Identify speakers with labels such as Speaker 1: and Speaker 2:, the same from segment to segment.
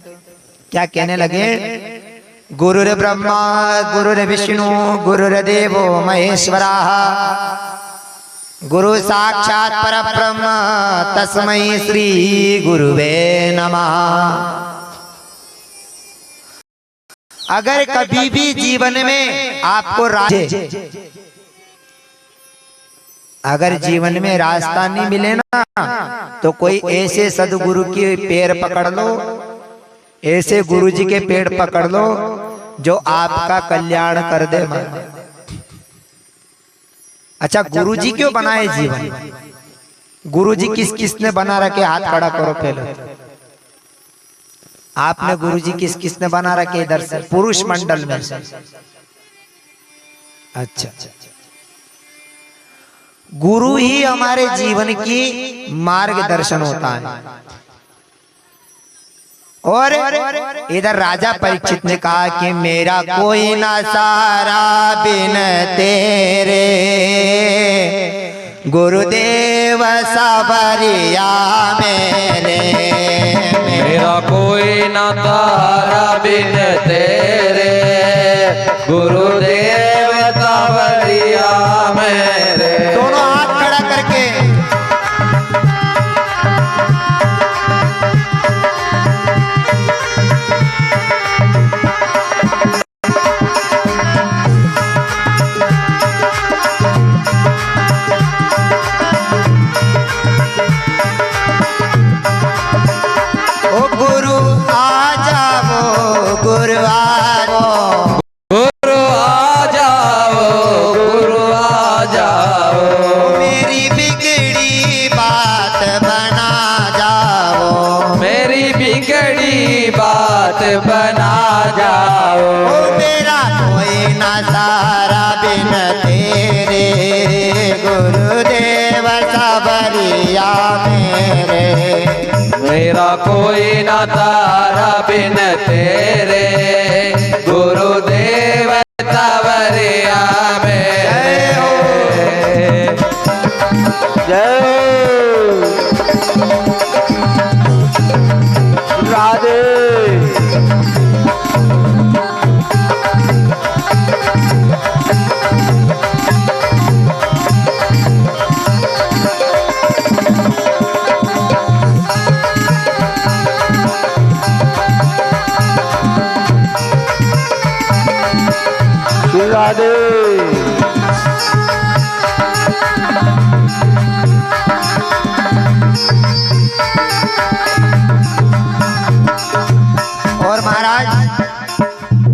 Speaker 1: क्या कहने लगे? गुरुर ब्रह्मा गुरुर विष्णु गुरुर्देवो महेश्वरा गुरु साक्षात परब्रह्म तस्मै श्री गुरुवे नमः। अगर कभी भी जीवन में आपको अगर जीवन में रास्ता नहीं मिले ना, तो कोई ऐसे सदगुरु के पैर पकड़ लो, ऐसे गुरु जी के पेड़ पकड़ लो जो आपका कल्याण कर दे। अच्छा, गुरु जी क्यों बनाए जीवन? गुरु जी किस किसने बना रखे? हाथ खड़ा करो पहले। आपने गुरु जी किस किसने बना रखे? इधर से पुरुष मंडल में से। अच्छा, गुरु ही हमारे जीवन की मार्गदर्शन होता है। और इधर राजा परीक्षित ने कहा कि मेरा कोई ना सहारा बिन तेरे, गुरुदेव सबरिया मेरे।
Speaker 2: मेरा कोई ना सहारा बिन तेरे, गुरुदेव सबरिया मेरे।
Speaker 1: दोनों हाथ खड़ा करके
Speaker 2: बना जाओ।
Speaker 1: मेरा कोई ना सहारा बिन तेरे, गुरुदेव सबरिया मेरे।
Speaker 2: मेरा कोई ना सहारा बिन तेरे, गुरुदेव सबरिया मेरे। जय राधे। राधे।
Speaker 1: और महाराज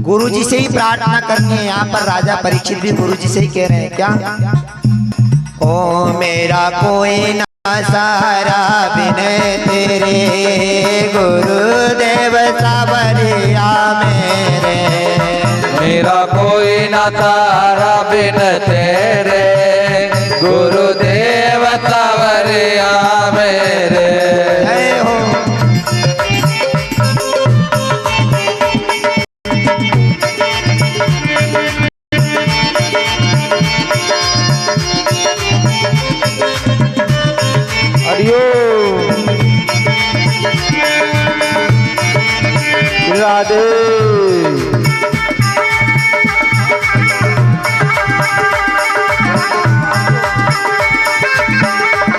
Speaker 1: गुरु जी से ही प्रार्थना करनी है। यहाँ पर राजा परीक्षित भी गुरु जी से ही कह रहे हैं क्या? ओ मेरा कोई ना सहारा बिन तेरे, गुरुदेव सबरिया मेरे।
Speaker 2: मेरा कोई ना सहारा बिन तेरे, गुरुदेव सबरिया मेरे।
Speaker 1: जय हो।
Speaker 2: राधे।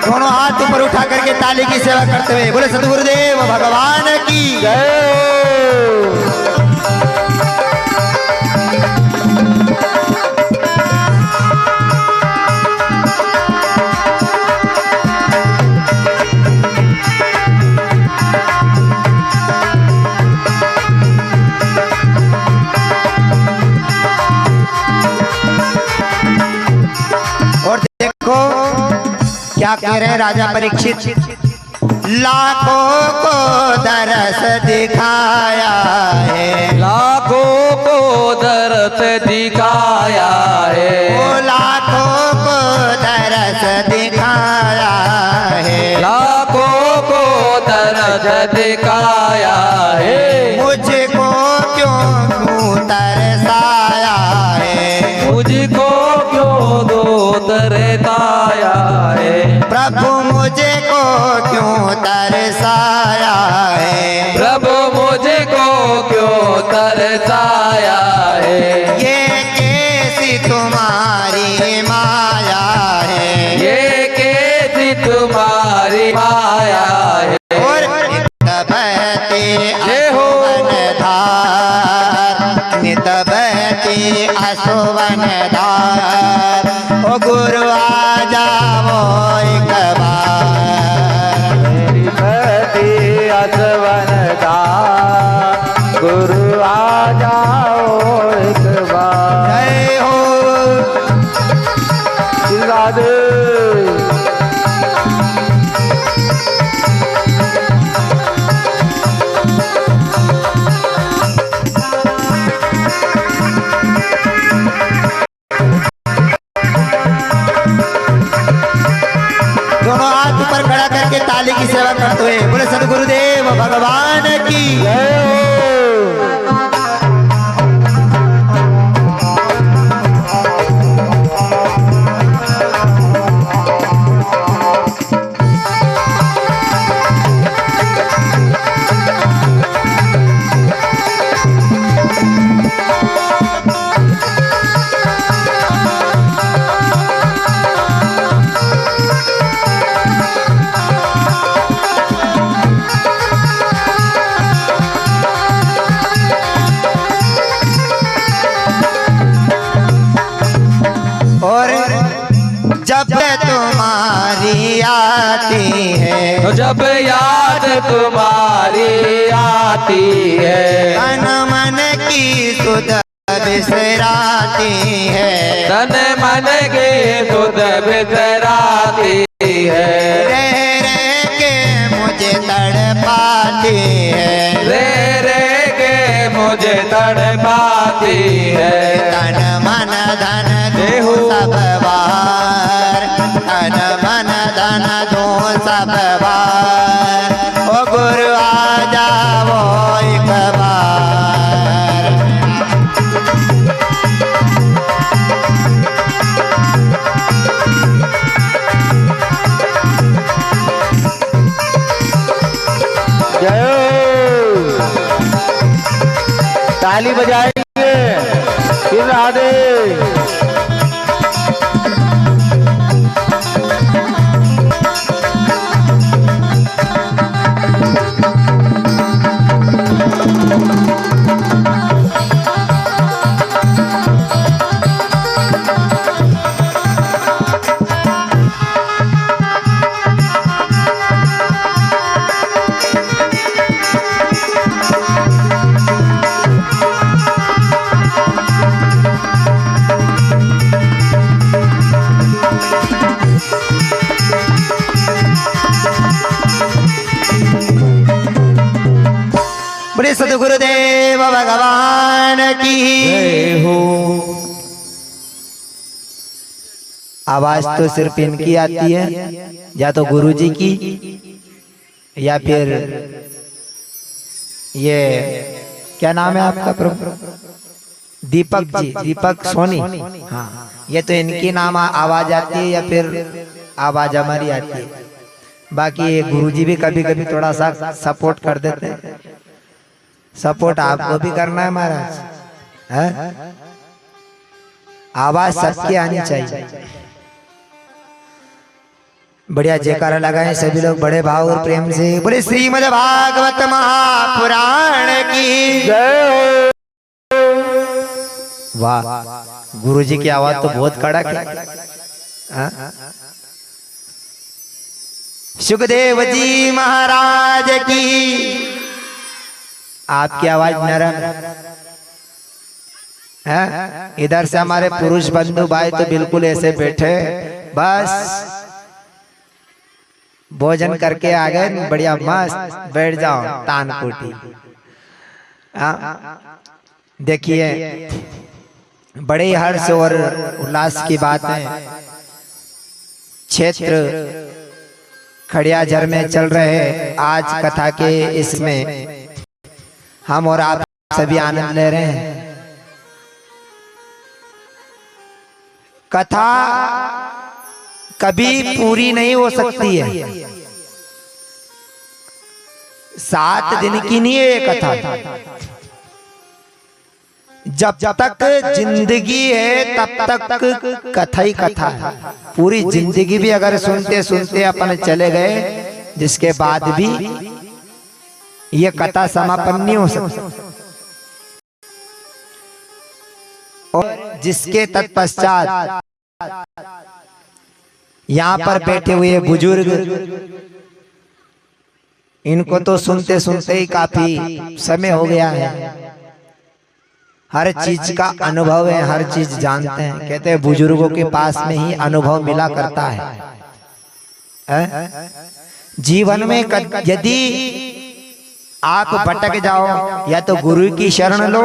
Speaker 1: दोनों हाथ ऊपर उठा करके ताली की सेवा करते हुए बोले सतगुरुदेव भगवान की जय। क्या कह रहे हैं राजा परीक्षित? लाखों को दरस दिखाया है,
Speaker 2: लाखों को दरस दिखाया है।
Speaker 1: वो लाखों को दरस दिखाया है,
Speaker 2: लाखों को दरस दिखाया है।
Speaker 1: मुझको क्यों तरसाया है,
Speaker 2: मुझको क्यों दो तरसाया है।
Speaker 1: प्रभु मुझे को क्यों तरसाया है,
Speaker 2: प्रभु मुझे तरसाया है।
Speaker 1: ये कैसी तुम्हारी माया है,
Speaker 2: ये कैसी तुम्हारी माया है।
Speaker 1: और नित बहती
Speaker 2: जय हो।
Speaker 1: असुवन धार, नित बहती असुवन धार। ओ गुरु आ जाओ एक बार,
Speaker 2: मेरी बहती असवन धार, गुरु आ जाओ एक बार।
Speaker 1: जय हो।
Speaker 2: राधे।
Speaker 1: दोनों हाथ ऊपर खड़ा करके ताली की सेवा करते हुए बोले सदगुरुदेव भगवान की। और जब तुम्हारी आती है,
Speaker 2: तो जब याद तुम्हारी आती है,
Speaker 1: तन मन की सुध बिसराती है,
Speaker 2: तन मन की सुध बिसराती है।
Speaker 1: रह रह के मुझे तड़पाती है,
Speaker 2: रह के मुझे तड़पाती है।
Speaker 1: तन मन धन
Speaker 2: जय हो।
Speaker 1: दो सब बार, तन मन धन दो सब बार। ओ गुरु आ जाओ एक बार,
Speaker 2: जय हो। ताली बजाएंगे फिर राधे।
Speaker 1: बोले सदगुरुदेव भगवान की।
Speaker 2: जय हो।
Speaker 1: आवाज तो सिर्फ इनकी आती है, या तो गुरुजी की, या फिर ये क्या नाम है आपका प्रभु? दीपक जी, दीपक सोनी। हाँ, ये तो इनकी नाम आवाज आती है, या फिर आवाज हमारी आती है। बाकी ये गुरुजी भी कभी कभी थोड़ा सा सपोर्ट कर देते हैं। सपोर्ट आपको भी करना है महाराज, है? आवाज सबकी आनी चाहिए। बढ़िया जयकारा लगाएं सभी लोग बड़े भाव और प्रेम से। बोले श्रीमद् भागवत महापुराण की
Speaker 2: जय
Speaker 1: हो। वाह, गुरुजी की आवाज तो बहुत कड़क है। सुखदेव जी महाराज की आपकी आवाज नरम है। इधर से हमारे पुरुष बंधु भाई तो बिल्कुल ऐसे बैठे, बस भोजन करके आ गए, बढ़िया मस्त बैठ जाओ तान कोटी। देखिए बड़े ही हर्ष और उल्लास की बात है। क्षेत्र खड़ियाझर में चल रहे आज कथा के इसमें हम और आप सभी आनंद ले रहे हैं। कथा कभी पूरी नहीं हो सकती है। 7 दिन की नहीं है ये कथा, जब तक जिंदगी है तब तक कथा ही कथा है। पूरी जिंदगी भी अगर सुनते सुनते अपन चले गए, जिसके बाद भी ये कथा समापन नहीं हो सकती। और जिसके तत्पश्चात यहाँ पर बैठे हुए बुजुर्ग, इनको तो सुनते सुनते ही काफी समय हो गया है, हर चीज का अनुभव है, हर चीज जानते हैं। कहते हैं बुजुर्गों के पास में ही अनुभव मिला करता है। जीवन में यदि आप भटक जाओ, या तो गुरु की शरण लो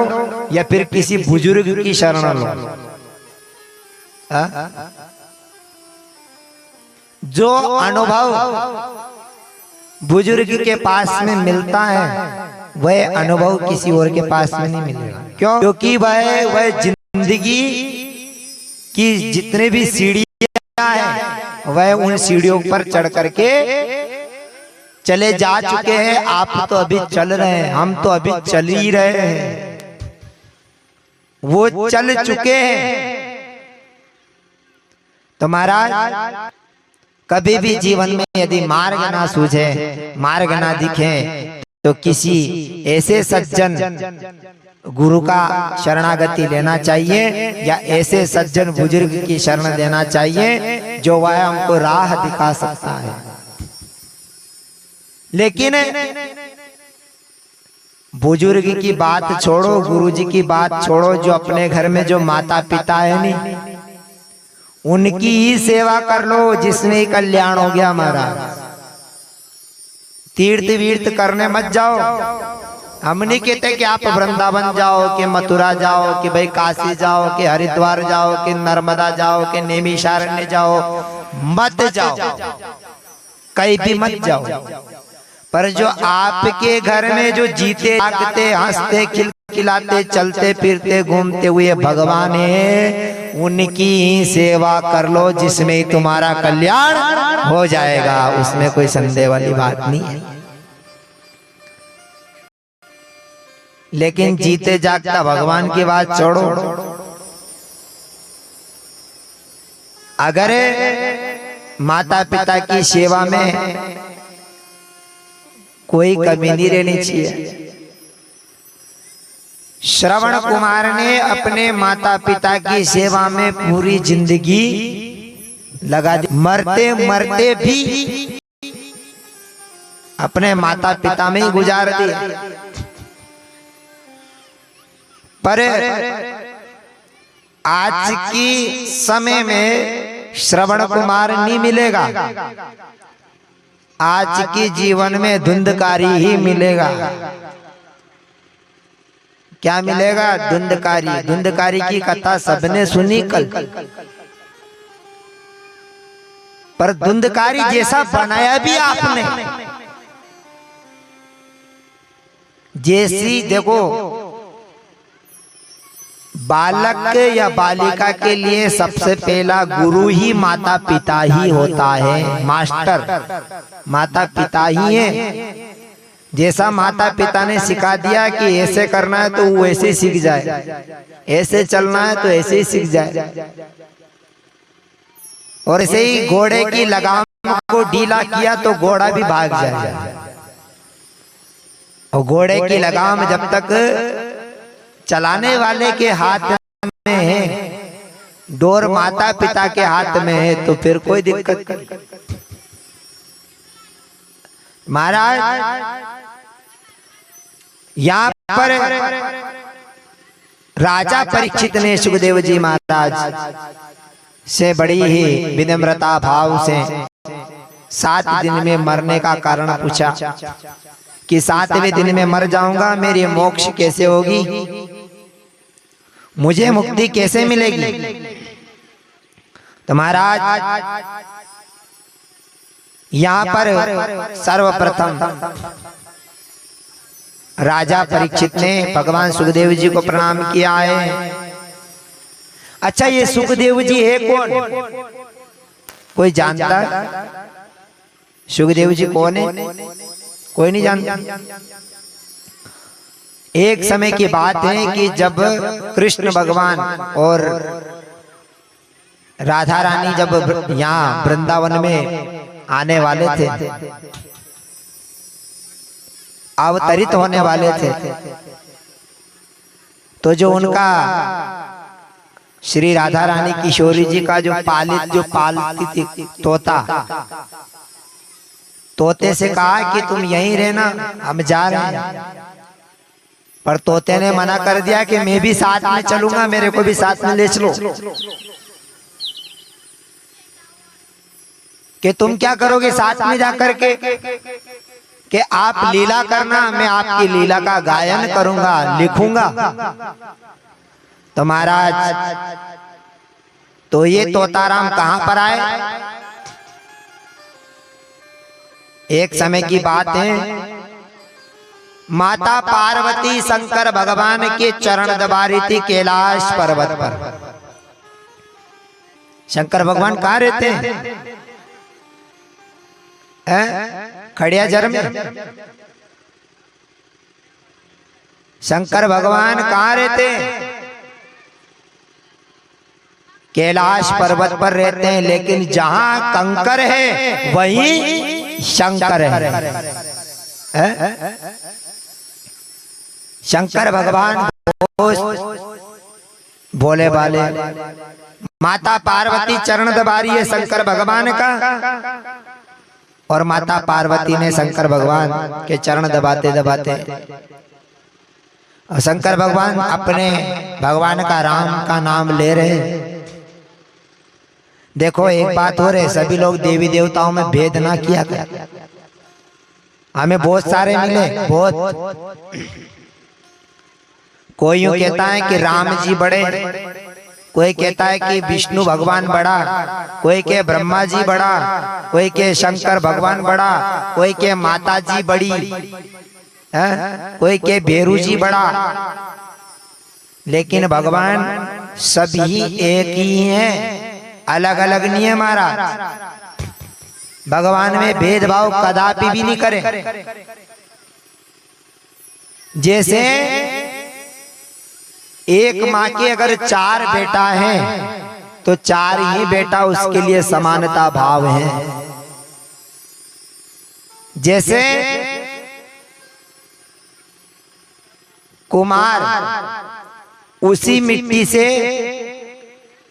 Speaker 1: या फिर किसी बुजुर्ग की शरण लो। जो अनुभव बुजुर्ग के पास में मिलता है वह अनुभव किसी और के पास में नहीं मिलेगा। क्यों? क्योंकि वह जिंदगी की जितने भी सीढ़ियां हैं वह उन सीढ़ियों पर चढ़ करके चले जा चुके हैं। आप तो अभी चल रहे हैं, हम तो अभी चल ही रहे हैं, वो चल चुके हैं। तो महाराज कभी भी जीवन में यदि मार्ग ना सूझे, मार्ग ना दिखे, तो किसी ऐसे सज्जन गुरु का शरणागति लेना चाहिए, या ऐसे सज्जन बुजुर्ग की शरण लेना चाहिए जो वह हमको राह दिखा सकता है। लेकिन बुजुर्ग की बात छोड़ो, गुरुजी की बात छोड़ो, जो अपने घर में जो माता पिता है नहीं, उनकी ही सेवा कर लो, जिसमें ही कल्याण हो गया हमारा। तीर्थ वीर्थ करने मत जाओ। हम नहीं कहते कि आप वृंदावन जाओ, कि मथुरा जाओ, कि भाई काशी जाओ, कि हरिद्वार जाओ, कि नर्मदा जाओ, कि नैमिषारण्य जाओ, मत जाओ, कहीं भी मत जाओ। पर जो आपके घर में जो जीते जागते हंसते खिलखिलाते चलते फिरते घूमते हुए भगवान है, उनकी सेवा कर लो, जिसमें तुम्हारा कल्याण हो जाएगा। उसमें कोई संदेह वाली बात नहीं है। लेकिन जीते जागता भगवान की बात छोड़ो। अगर माता पिता की सेवा में कोई कमी नहीं रहनी चाहिए। श्रवण कुमार ने अपने माता पिता की सेवा में पूरी जिंदगी लगा दी, मरते मरते भी अपने माता पिता में ही गुजार दिया। पर आज की समय में श्रवण कुमार नहीं मिलेगा। आज के जीवन में धुंधकारी ही मिलेगा। क्या मिलेगा? धुंधकारी। धुंधकारी की कथा सबने सुनी कल, पर धुंधकारी जैसा बनाया भी आपने। जैसी देखो, बालक या बालिका के लिए सबसे पहला गुरु ही माता पिता ही होता है। मास्टर माता पिता ही है। जैसा माता पिता ने सिखा दिया कि ऐसे करना है तो वो ऐसे सीख जाए, ऐसे चलना है तो ऐसे ही सीख जाए। और ऐसे ही घोड़े की लगाम को ढीला किया तो घोड़ा भी भाग जाए। और घोड़े की लगाम जब तक चलाने वाले के हाथ में है, डोर माता पिता के हाथ में है, तो फिर कोई दिक्कत नहीं। महाराज यहाँ पर राजा परीक्षित ने सुखदेव जी महाराज से बड़ी ही विनम्रता भाव से 7 दिन में मरने का कारण पूछा कि 7वें दिन में मर जाऊंगा, मेरी मोक्ष कैसे होगी, मुझे मुक्ति कैसे मिलेगी। तो महाराज यहाँ पर सर्वप्रथम राजा परीक्षित ने भगवान सुखदेव जी को प्रणाम किया है। अच्छा, ये सुखदेव जी है कौन? कोई जानता है सुखदेव जी कौन है? कोई नहीं जानता। एक समय की बात है कि जब कृष्ण भगवान और राधा रानी जब यहाँ वृंदावन में आने वाले थे, अवतरित होने वाले थे, तो जो उनका श्री राधा रानी किशोरी जी का जो पालती थी तोता, तोते से कहा कि तुम यहीं रहना, हम जा रहे हैं। पर तोते ने मना कर दिया कि मैं भी साथ में चलूंगा, मेरे को भी साथ में ले चलो। कि तुम क्या करोगे साथ में जाकर के? कि आप लीला करना, मैं आपकी लीला का गायन करूंगा, लिखूंगा। तो महाराज, तो ये तोताराम कहां पर आए? एक समय की बात है, माता पार्वती शंकर भगवान के चरण दबा रही थी कैलाश पर्वत पर। शंकर भगवान कहाँ रहते हैं? खड़िया जर में। शंकर भगवान कहाँ रहते हैं? कैलाश पर्वत पर रहते हैं, लेकिन जहां कंकर है वहीं शंकर है। शंकर भगवान भोले भाले। माता पार्वती चरण दबा रही है शंकर भगवान का, और माता पार्वती ने शंकर भगवान के चरण दबाते दबाते, और शंकर भगवान अपने भगवान का राम का नाम ले रहे। देखो एक बात हो रही, सभी लोग देवी देवताओं में भेद ना किया कर। हमें बहुत सारे मिले, बहुत। कोई यूं कहता है कि राम जी बड़े, कोई कहता है कि विष्णु भगवान बड़ा, कोई के ब्रह्मा जी बड़ा, कोई के शंकर भगवान बड़ा, कोई के माता जी बड़ी है, कोई के भेरू जी बड़ा। लेकिन भगवान सभी एक ही हैं, अलग अलग नहीं है। महाराज भगवान में भेदभाव कदापि भी नहीं करे। जैसे एक माँ के अगर 4 बेटा हैं तो 4 ही बेटा उसके लिए समानता भाव है। जैसे कुमार उसी मिट्टी से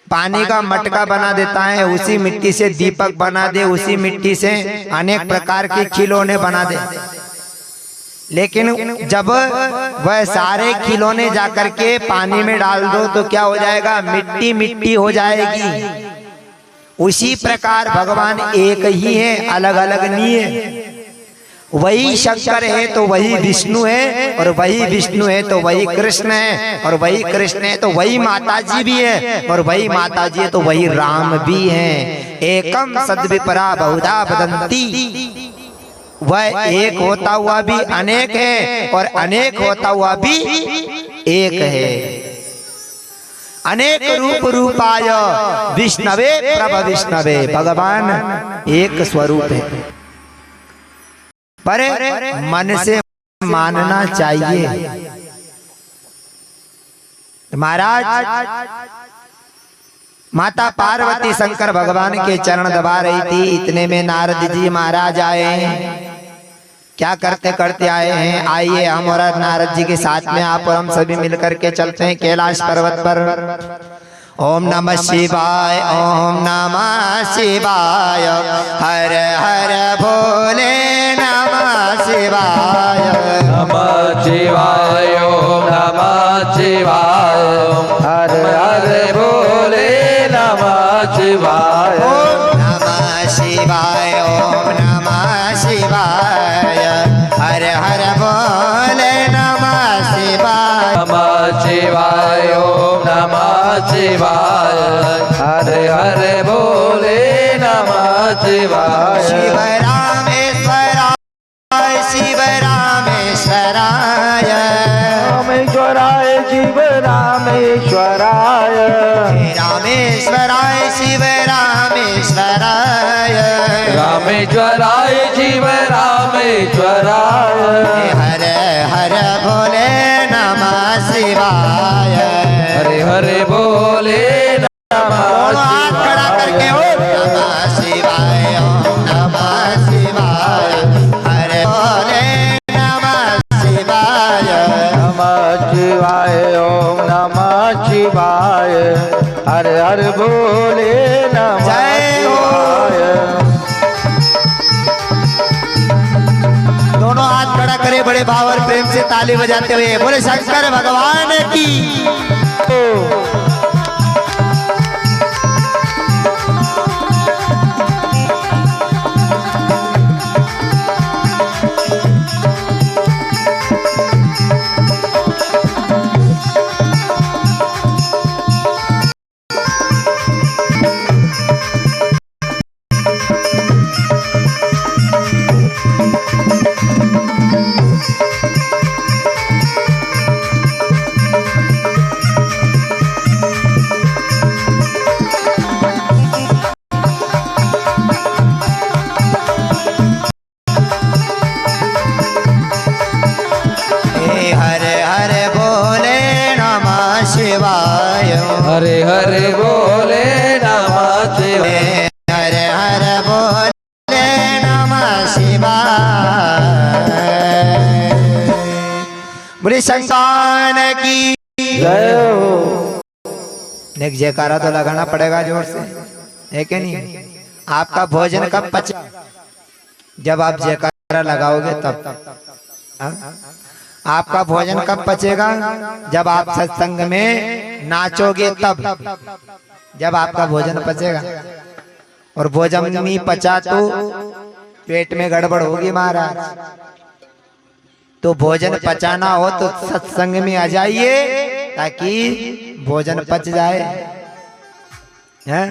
Speaker 1: पानी का मटका बना देता है, उसी मिट्टी से दीपक बना दे, उसी मिट्टी से अनेक प्रकार के खिलौने बना दे। लेकिन जब वह सारे खिलौने जाकर के पानी में डाल दो तो क्या हो जाएगा? मिट्टी मिट्टी हो जाएगी। उसी प्रकार भगवान एक ही है, अलग अलग नहीं है। वही शंकर है तो वही विष्णु है, और वही विष्णु है तो वही कृष्ण है, और वही कृष्ण है तो वही माता जी भी है, और वही माता जी है तो वही राम भी है। एकम सद्विपरा बहुधा वदन्ति। वह एक होता हुआ भी अनेक है, और अनेक होता हुआ भी एक है। अनेक रूप रूपाय विष्णवे प्रभ विष्णवे। भगवान एक स्वरूप है, पर मन से मानना चाहिए। महाराज माता पार्वती शंकर भगवान के चरण दबा रही थी, इतने में नारद जी महाराज आए। क्या करते करते आए हैं? आइए हम और नारद जी के साथ में आप और हम सभी मिलकर के चलते हैं कैलाश पर्वत पर। ओम नमः शिवाय, ओम नमः शिवाय, हर हर भोले नमः शिवाय,
Speaker 2: नमः शिवाय, ओम नमः शिवाय, हर हर भोले नमः शिवाय।
Speaker 1: ओम नमः शिवाय, ओम नमः शिवाय, हर हर भोले नमः शिवाय।
Speaker 2: नमः शिवाय, ओम नमः शिवाय, हर हर भोले नमः शिवाय।
Speaker 1: शिव रामेश्वराय, शिव रामेश्वराय,
Speaker 2: रामेश्वराय शिव रामेश्वराय,
Speaker 1: रामेश्वराय शिव रामेश्वराय,
Speaker 2: रामेश्वराय शिव रामेश्वराय।
Speaker 1: हर हर भोले
Speaker 2: हरे बोले नमः
Speaker 1: दोनों हाथ खड़ा करके ओम नमः शिवाय ओम नमः शिवाय हरे बोले नमः शिवाय
Speaker 2: नमः शिवाय ओम नमः शिवाय हरे हरे बोले नमः
Speaker 1: जय हो।
Speaker 2: शिवाय।
Speaker 1: दोनों हाथ खड़ा करे बड़े भाव और प्रेम से ताली बजाते हुए बोले शंकर भगवान की। हरे हरे बोले नमः शिवाय
Speaker 2: हरे हरे बोले नमः शिवाय
Speaker 1: हरे हरे बोले नमः शिवाय बोले शंकर की
Speaker 2: जय हो।
Speaker 1: एक जयकारा तो लगाना पड़ेगा जोर से, है कि नहीं? आपका भोजन कब पचे? जब आप जयकारा लगाओगे तब। हाँ? आपका भोजन कब पचेगा? जब आप सत्संग में नाचोगे तब, जब आपका भोजन पचेगा। और भोजन नहीं पचा तो पेट में गड़बड़ होगी महाराज। तो भोजन पचाना हो तो सत्संग में आ जाइए ताकि भोजन पच जाए। हैं?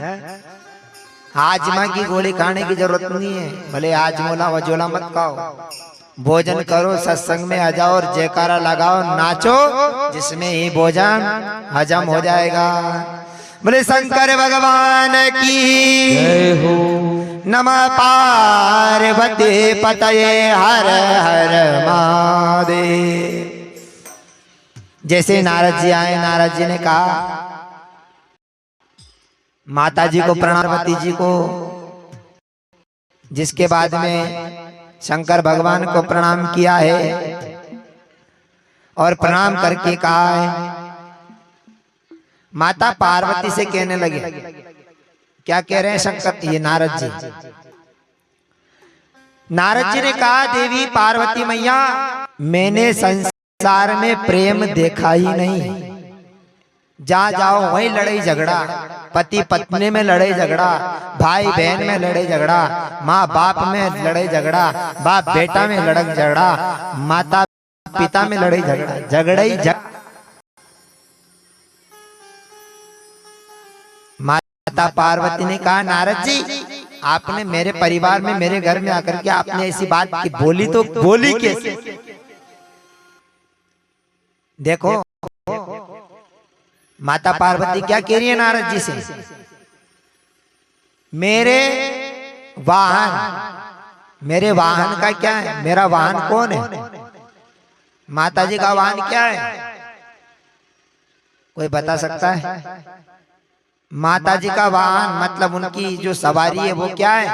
Speaker 1: आजमा की गोली खाने की जरूरत नहीं है, भले आजमोला वजोला मत खाओ, भोजन करो, सत्संग में आ जाओ और जयकारा लगाओ, नाचो, जिसमें ही भोजन हजम हो जाएगा। बोले शंकर भगवान की
Speaker 2: जय हो।
Speaker 1: नमः पार्वती पतये हर हर महादेव। जैसे नारद जी आए, नारद जी ने कहा माता जी को प्रणाम, पार्वती जी को, जिसके बाद में शंकर भगवान को प्रणाम किया है और प्रणाम करके कहा है, माता पार्वती से कहने लगे। क्या कह रहे हैं शंकर? ये नारद जी। नारद जी ने कहा देवी पार्वती मैया, मैंने संसार में प्रेम देखा ही नहीं। जहाँ जाओ वही लड़ाई झगड़ा, पति पत्नी में लड़ाई झगड़ा, भाई बहन में लड़ाई झगड़ा, माँ बाप में लड़ाई झगड़ा, बाप बेटा में लड़ाई झगड़ा, माता पिता में लड़ाई झगड़ा, झगड़ा ही झगड़ा। माता पार्वती ने कहा नारद जी, आपने मेरे परिवार में, मेरे घर में आकर के आपने ऐसी बात की, बोली तो बोली कैसे? देखो माता पार्वती क्या कह रही है नारद जी से, मेरे वाहन का क्या है? मेरा वाहन कौन है? माता जी का वाहन क्या है? कोई बता सकता है? माता जी का वाहन मतलब उनकी जो सवारी है वो क्या है?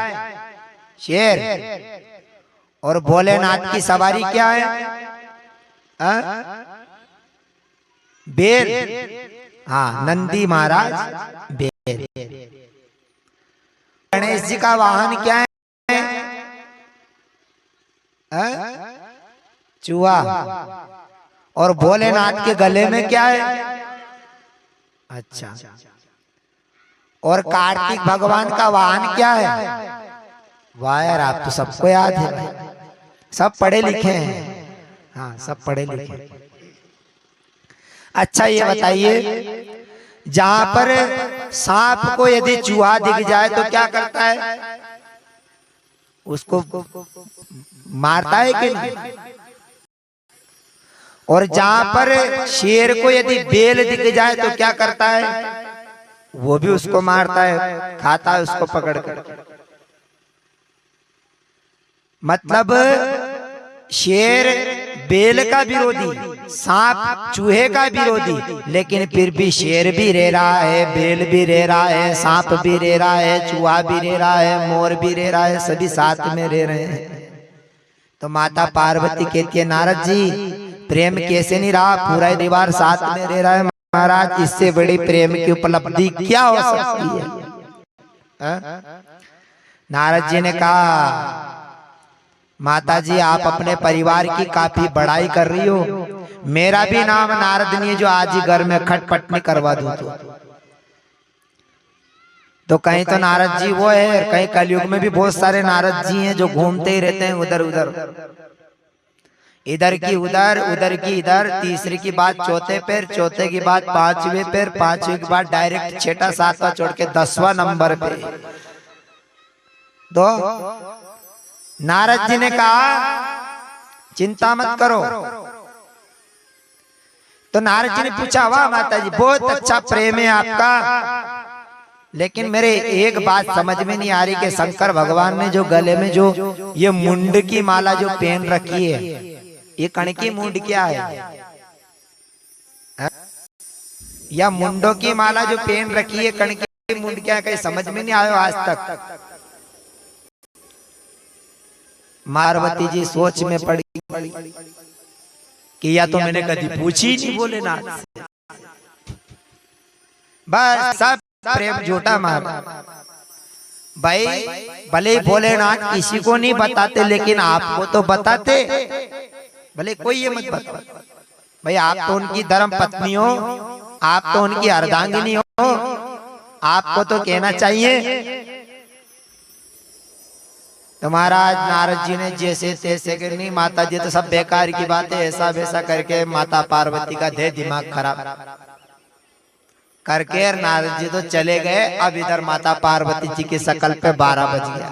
Speaker 1: शेर। और भोलेनाथ की सवारी क्या है? बेर। हाँ, नंदी महाराज बेर। गणेश जी का वाहन क्या है? चूहा। और भोलेनाथ के गले में क्या है? अच्छा। और कार्तिक भगवान का वाहन क्या है? वाह यार, आप तो सबको याद है, सब पढ़े लिखे हैं। हाँ, सब पढ़े लिखे हैं। अच्छा ये बताइए, जहां पर सांप को यदि चूहा दिख जाए तो क्या करता है? उसको मारता है कि नहीं? और जहां पर शेर को यदि बेल दिख जाए तो क्या करता है? वो भी उसको मारता है, खाता है उसको पकड़ कर। मतलब शेर बेल का विरोधी, सांप चूहे का विरोधी, लेकिन फिर भी शेर भी रह रहा है, बेल भी रह रहा है, सांप भी रह रहा है, चूहा भी रह रहा है, मोर भी रह रहा है, सभी साथ में रह रहे हैं। तो माता पार्वती कहती है नारद जी प्रेम कैसे नहीं रहा, पूरा परिवार साथ में रह रहा है महाराज, इससे बड़ी प्रेम की उपलब्धि क्या हो सकती है? नारद जी ने कहा माता जी आप अपने परिवार की काफी बड़ाई कर रही हो, मेरा भी नाम नारद नहीं है जो आज ही घर में खटपट नहीं करवा दूं। तो कहीं तो नारद जी वो है, कहीं कलयुग में भी बहुत सारे नारद जी हैं जो घूमते ही रहते हैं उधर उधर, इधर की उधर, उधर की इधर, तीसरी की बात चौथे पैर, चौथे की बात पांचवें पैर, पांचवें की बात डायरेक्ट छठा सातवां छोड़ के 10वां नंबर पे। तो नारद जी ने कहा चिंता मत करो। तो नारद जी ने पूछा वाह माता जी बहुत अच्छा प्रेम है आपका, लेकिन मेरे एक बात समझ में नहीं आ रही कि शंकर भगवान ने जो गले में जो ये मुंड की माला जो पहन रखी है, ये कणकी मुंड क्या है? या मुंडों की माला जो पहन रखी है कणकी मुंड क्या है? कहीं समझ में नहीं आया आज तक। पार्वती जी सोच में पड़ी कि या तो मैंने कभी पूछी नहीं भोलेनाथ से, बस सब प्रेम झूठा मार। भाई भले ही भोलेनाथ किसी को नहीं बताते, लेकिन आपको तो बताते, भले कोई ये मत बता भाई आप तो उनकी धर्म पत्नी हो, आप तो उनकी अर्धांगिनी हो, आपको तो कहना चाहिए। तो महाराज नारद जी ने जैसे तैसे करनी, माता जी तो सब बेकार की बातें ऐसा वैसा करके माता पार्वती का दे दिमाग खराब करके नारद जी तो चले गए। अब इधर माता पार्वती जी की शकल पे 12 बज गया,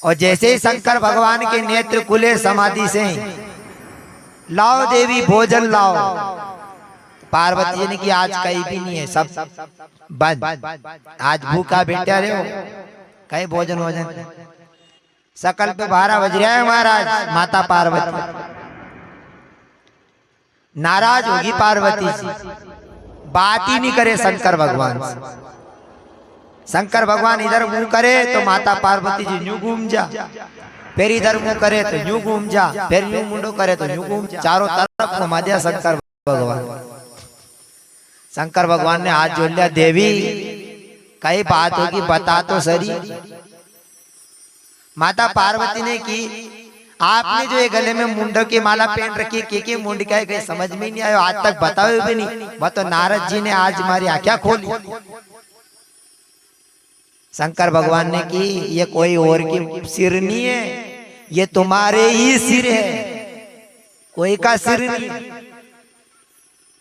Speaker 1: और जैसे ही शंकर भगवान के नेत्र खुले समाधि से, लाओ देवी भोजन लाओ। पार्वती जी ने कि आज कहीं भी नहीं है, सब बंद, आज भूखा बैठा रहे हो, कहीं भोजन भोजन। शकल पे 12 बज रहा है महाराज। माता पार्वती नाराज होगी, पार्वती जी बात ही नहीं करे शंकर भगवान से। शंकर भगवान इधर मुंह करे तो माता पार्वती जी यूं घूम जा, फिर इधर मुंह करे तो यूं घूम जा, फिर यूं मुंडो करे तो यूं घूम जा, चारों तरफ घुमा दिया शंकर भगवान। शंकर भगवान ने हाथ जोड़ लिया, देवी कई बात होगी बता तो सही। माता पार्वती ने की आपने जो ये गले में मुंडों की माला पहन रखी है, के मुंड क्या है समझ में नहीं आया, आज तक बताओ भी नहीं। वह तो नारद जी ने आज हमारी आंखें खोली। शंकर भगवान ने की ये कोई और की सिर नहीं है, ये तुम्हारे ही सिर है, कोई का सिर नहीं।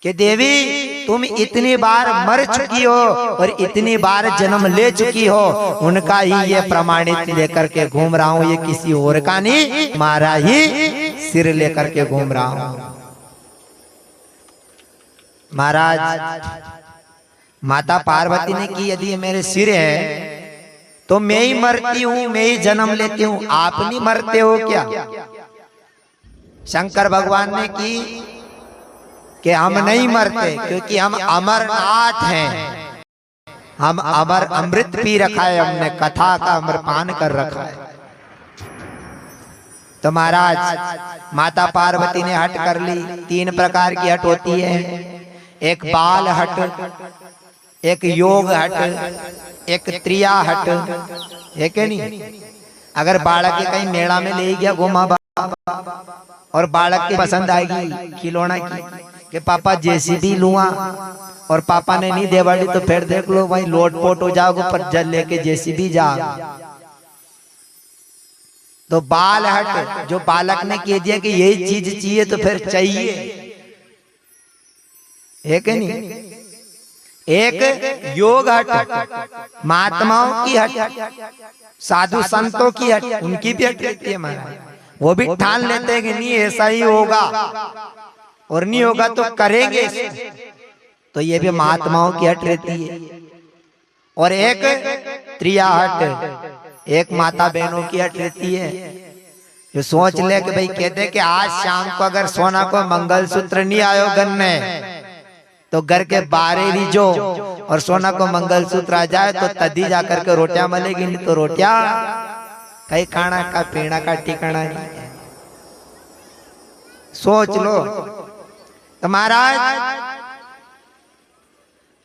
Speaker 1: कि देवी तुम इतनी बार मर चुकी हो और इतनी बार जन्म ले चुकी हो, उनका ही ये प्रमाणित लेकर के घूम रहा हूं, ये किसी और का नहीं, तुम्हारा ही सिर लेकर के घूम रहा हूं। महाराज माता पार्वती ने की यदि ये मेरे सिर है तो मैं ही मरती हूं, मैं ही जन्म लेती हूं, आप नहीं मरते हो क्या? शंकर भगवान ने की कि हम नहीं मरते, क्योंकि हम अमरनाथ हैं, हम अमर अमृत पी रखा है, हमने कथा का अमरपान कर रखा है। तो महाराज माता पार्वती ने हट कर ली। 3 प्रकार की हट होती है, एक बाल हट, एक योग हट, एक त्रिया हट, है कि नहीं? अगर बालक के कहीं मेला में ले गया घुमा और बालक की पसंद आएगी खिलौना की कि पापा जेसीबी लूंगा, और पापा ने नहीं देवाड़ी तो फिर देख लो भाई लोटपोट हो जाओगे, पर जल लेके जेसीबी जा। तो बाल हट, जो बालक ने कह दिया कि यही चीज चाहिए तो फिर चाहिए, है कि नहीं? एक योग हट, महात्माओं की हट, साधु संतों की हट, उनकी भी हट रहती है महाराज। वो भी ठान लेते हैं कि नहीं ऐसा ही होगा, और नहीं होगा तो करेंगे, तो ये भी महात्माओं की हट रहती है। और एक त्रिया हट, एक माता बहनों की हट रहती है, तो सोच ले कि भाई कहते कि आज शाम को अगर सोना को मंगलसूत्र नहीं आयो घर में तो घर के बाहर ही जो और सोना को मंगलसूत्र आ जाए तो तभी जाकर के रोटियां मिलेगी, नहीं तो रोटियां कहीं खाना का पीना का ठिकाना नहीं। सोच लो तो महाराज,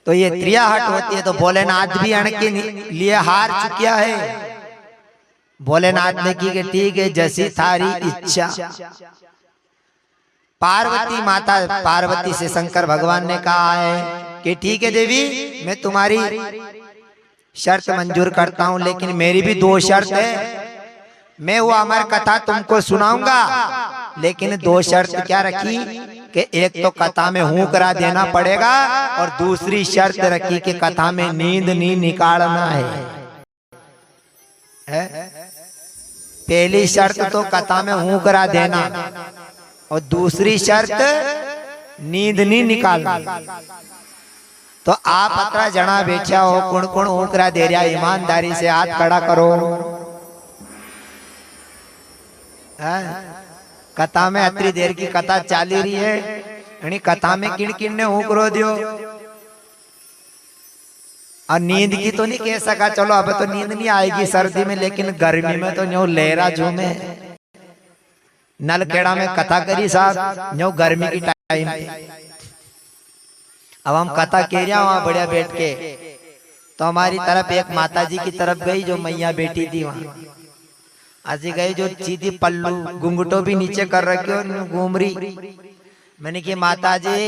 Speaker 1: तो ये त्रियाहट होती है तो भोलेनाथ भी अण के लिए हार चुकिया है। भोलेनाथ ने की कि ठीक है जैसी थारी इच्छा। पार्वती माता पार्वती से शंकर भगवान ने कहा है कि ठीक है देवी, मैं तुम्हारी शर्त मंजूर करता हूं, लेकिन मेरी भी दो शर्त है। मैं वो अमर कथा तुमको सुनाऊंगा, लेकिन दो शर्त क्या रखी कि एक तो कथा में हूं करा देना पड़ेगा और दूसरी शर्त रखी कि कथा में नींद नहीं निकालना है? पहली शर्त तो कथा में हूं करा देना और दूसरी शर्त नींद नहीं निकालना। तो आप अतरा जना बैठा हो, कुण कुण हूं करा दे रहा, ईमानदारी से हाथ खड़ा करो। कथा में अतरी देर की कथा चाली रही है, यानी कथा में किन किन ने हूं करो दियो और नींद की तो नहीं कह सका। चलो अब तो नींद नहीं आएगी सर्दी में, लेकिन गर्मी में तो न्यो लहरा झूमे। नलखेड़ा में कथा करी साहब, न्यो गर्मी की टाइम पे। अब हम कथा कह रहा वहां बढ़िया बैठ के, तो हमारी तरफ एक माता जी की तरफ गई जो मैया बेटी थी, वहां आज गई जो सीधी पल्लू घुंघटो भी नीचे कर रखे और घूम रही। मैंने की माता जी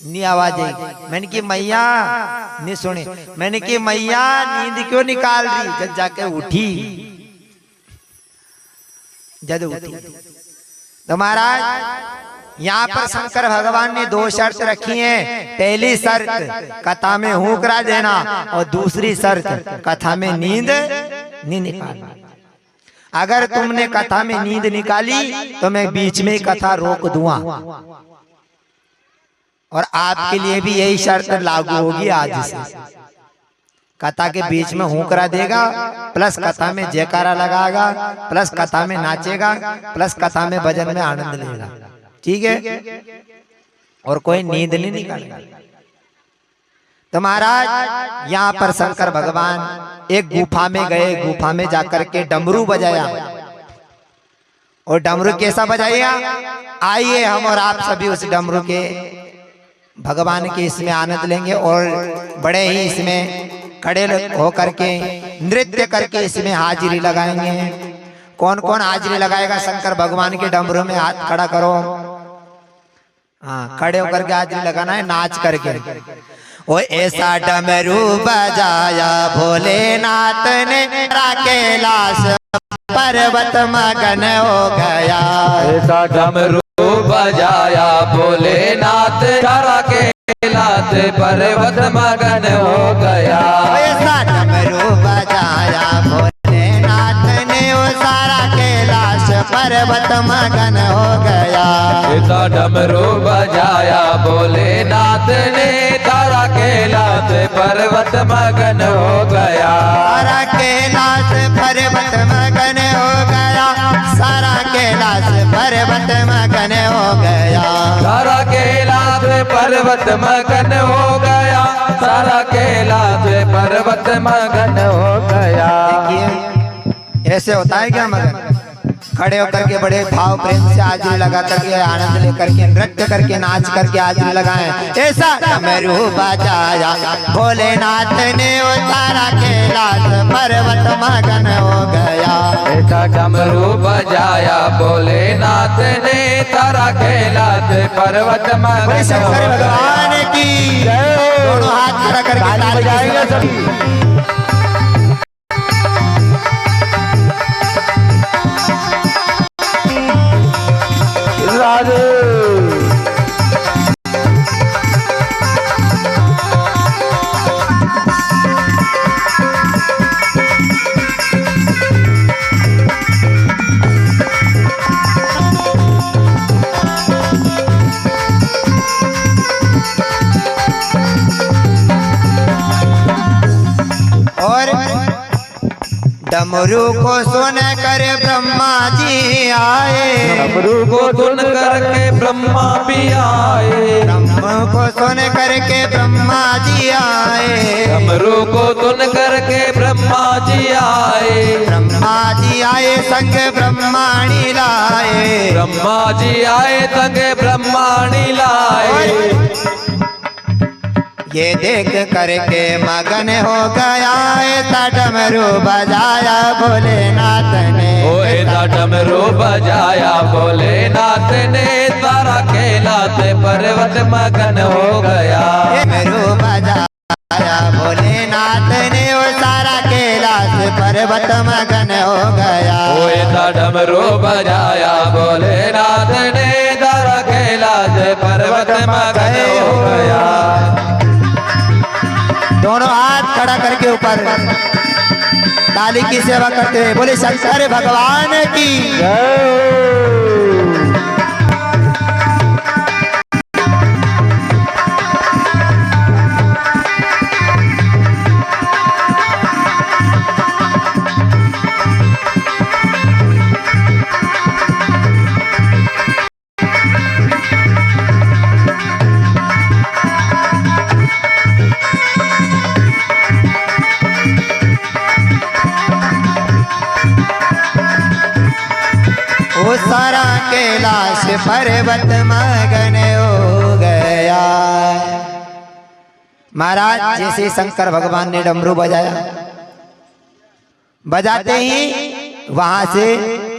Speaker 1: नी आवाज आई, मैंने की मैया नहीं सुनी, मैंने की मैया नींद क्यों निकाल रही? जब जाके उठी, जब उठी तो महाराज यहाँ पर शंकर भगवान ने दो शर्त रखी हैं। पहली शर्त कथा में हूं करा देना और दूसरी शर्त कथा में नींद नहीं निकालना। अगर तुमने कथा में नींद निकाली तो मैं बीच में कथा रोक दूंगा, और आपके लिए भी यही शर्त लागू होगी आज से। कथा के बीच में हूं करा देगा, प्लस कथा में जयकारा लगाएगा, प्लस कथा में नाचेगा, प्लस कथा में भजन में आनंद लेगा, ठीक है? और कोई नींद नहीं निकालेगा। तो महाराज यहाँ पर शंकर भगवान एक गुफा में गए, गुफा में जाकर के डमरू बजाया। और डमरू कैसा बजाया? आइए हम और आप सभी उस डमरू के भगवान के इसमें आनंद लेंगे और बड़े ही इसमें खड़े होकर के नृत्य करके इसमें हाजिरी लगाएंगे। कौन कौन हाजिरी लगाएगा शंकर भगवान के डमरू में? हाथ खड़ा करो। हाँ, खड़े होकर के हाजिरी लगाना है, नाच करके। वो ऐसा डमरू बजाया भोलेनाथ ने, कैलाश पर्वत मगन हो गया।
Speaker 2: ऐसा डमरू बजाया भोलेनाथ, कैलाश पर्वत मगन हो गया।
Speaker 1: ऐसा डमरू बजाया भोलेनाथ ने, वो सारा कैलाश पर्वत मगन हो गया।
Speaker 2: ऐसा डमरू बजाया भोलेनाथ ने, तारा कैलाश पर्वत मगन हो गया।
Speaker 1: सारा कैलाश पर्वत मगन हो गया, सारा कैलाश पर्वत मगन हो गया।
Speaker 2: सारा कैलाश पर्वत मगन हो गया, सारा कैलाश पर्वत मगन हो गया।
Speaker 1: ऐसे होता है क्या मगन? खड़े होकर के बड़े भाव प्रेम से हाजिरी लगा करके, आनंद लेकर के, नृत्य करके, नाच करके हाजिरी लगाएं। ऐसा डमरू बजाया भोलेनाथ ने, वो सारा कैलाश पर्वत मगन हो गया।
Speaker 2: ऐसा डमरू बजाया भोलेनाथ ने, तारा कैलाश पर्वत मगन हो
Speaker 1: शंकर
Speaker 2: गया।
Speaker 1: भगवान की दोनों हाथ खड़ा करके ताली बजाएंगे सभी।
Speaker 2: राधे
Speaker 1: डमरू को सुन कर ब्रह्मा जी आए,
Speaker 2: डमरू को सुन करके ब्रह्मा भी आए,
Speaker 1: ब्रह्म को सुन करके ब्रह्मा जी आए,
Speaker 2: डमरू को सुन करके ब्रह्मा जी आए,
Speaker 1: ब्रह्मा जी आए संग ब्रह्माणी लाए,
Speaker 2: ब्रह्मा जी आए संग ब्रह्माणी लाए।
Speaker 1: ये देख करके मगन हो गया ऐसा डमरू बजाया भोलेनाथ ने,
Speaker 2: ऐसा डमरू बजाया भोलेनाथ ने, सारा कैलाश पर्वत मगन हो गया।
Speaker 1: डमरू बजाया भोलेनाथ ने, वो सारा कैलाश पर्वत मगन हो गया।
Speaker 2: ऐसा डमरू बजाया भोलेनाथ ने, सारा कैलाश पर्वत मगन हो गया।
Speaker 1: दोनों हाथ खड़ा करके ऊपर ताली की सेवा करते हुए बोले शंकर भगवान की वो सारा कैलाश पर्वत मगन हो गया। महाराज जैसे शंकर भगवान ने डमरू बजाया, बजाते ही वहां से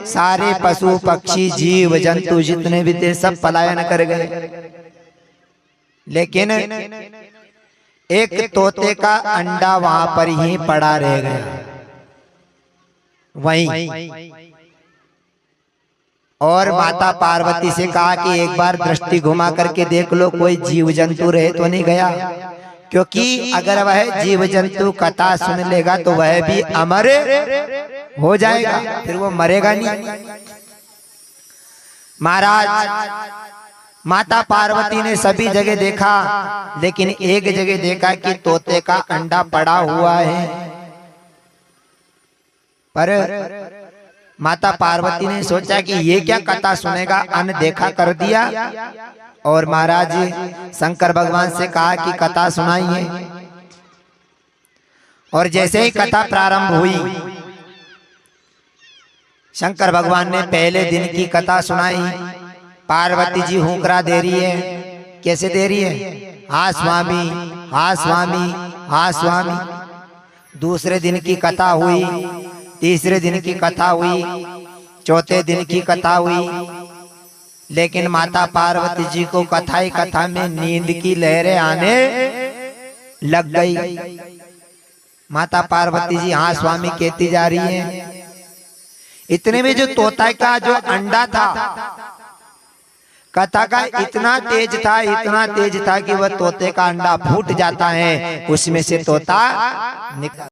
Speaker 1: सारे पशु पक्षी जीव जंतु जितने भी थे सब पलायन कर गए, लेकिन एक तोते का अंडा वहां पर ही पड़ा रह गया वहीं। और माता पार्वती से कहा कि एक बार दृष्टि घुमा करके देख लो कोई जीव जंतु रहे तो नहीं गया, क्योंकि अगर वह जीव जंतु कथा सुन लेगा तो वह भी अमर हो जाएगा, फिर वो मरेगा नहीं। महाराज माता पार्वती ने सभी जगह देखा, लेकिन एक जगह देखा कि तोते का अंडा पड़ा हुआ है। पर माता पार्वती ने सोचा कि ये क्या कथा सुनेगा, अनदेखा कर दिया और महाराज शंकर भगवान से कहा कि कथा सुनाइए। और जैसे ही कथा प्रारंभ हुई, शंकर भगवान ने पहले दिन की कथा सुनाई। पार्वती जी हुंकरा दे रही है, कैसे दे रही है? हाँ स्वामी, हाँ स्वामी, हाँ स्वामी। दूसरे दिन की कथा हुई, तीसरे दिन की कथा हुई, चौथे दिन की कथा हुई, लेकिन माता पार्वती जी को कथा ही कथा में नींद की लहरें आने लग गई। माता पार्वती जी हाँ स्वामी कहती जा रही है। इतने में जो तोता का जो अंडा था, कथा का इतना तेज था, इतना तेज था कि वह तोते का अंडा फूट जाता है, उसमें से तोता निकल।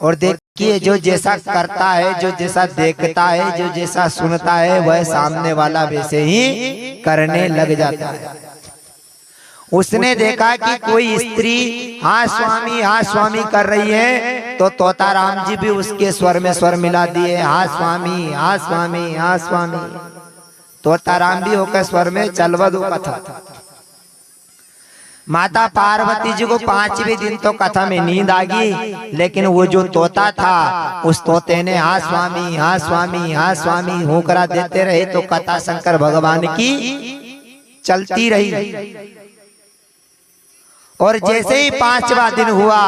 Speaker 1: और देखिए जो जैसा करता है, जो जैसा देखता है, जो जैसा सुनता है, वह सामने वाला वैसे ही करने लग जाता है। उसने देखा कि कोई स्त्री हाँ स्वामी कर रही है, तो तोता राम जी भी उसके स्वर में स्वर मिला दिए, हाँ स्वामी, हाँ स्वामी, हाँ स्वामी। तोता राम भी होकर स्वर में चलवदो कथा। माता पार्वती जी को 5वें दिन तो कथा में नींद आ गई, लेकिन वो जो तोता था, उस तोते ने हाँ स्वामी, हाँ स्वामी, हाँ स्वामी होकरा देते रहे, तो कथा शंकर भगवान की चलती रही। और जैसे ही 5वां दिन हुआ,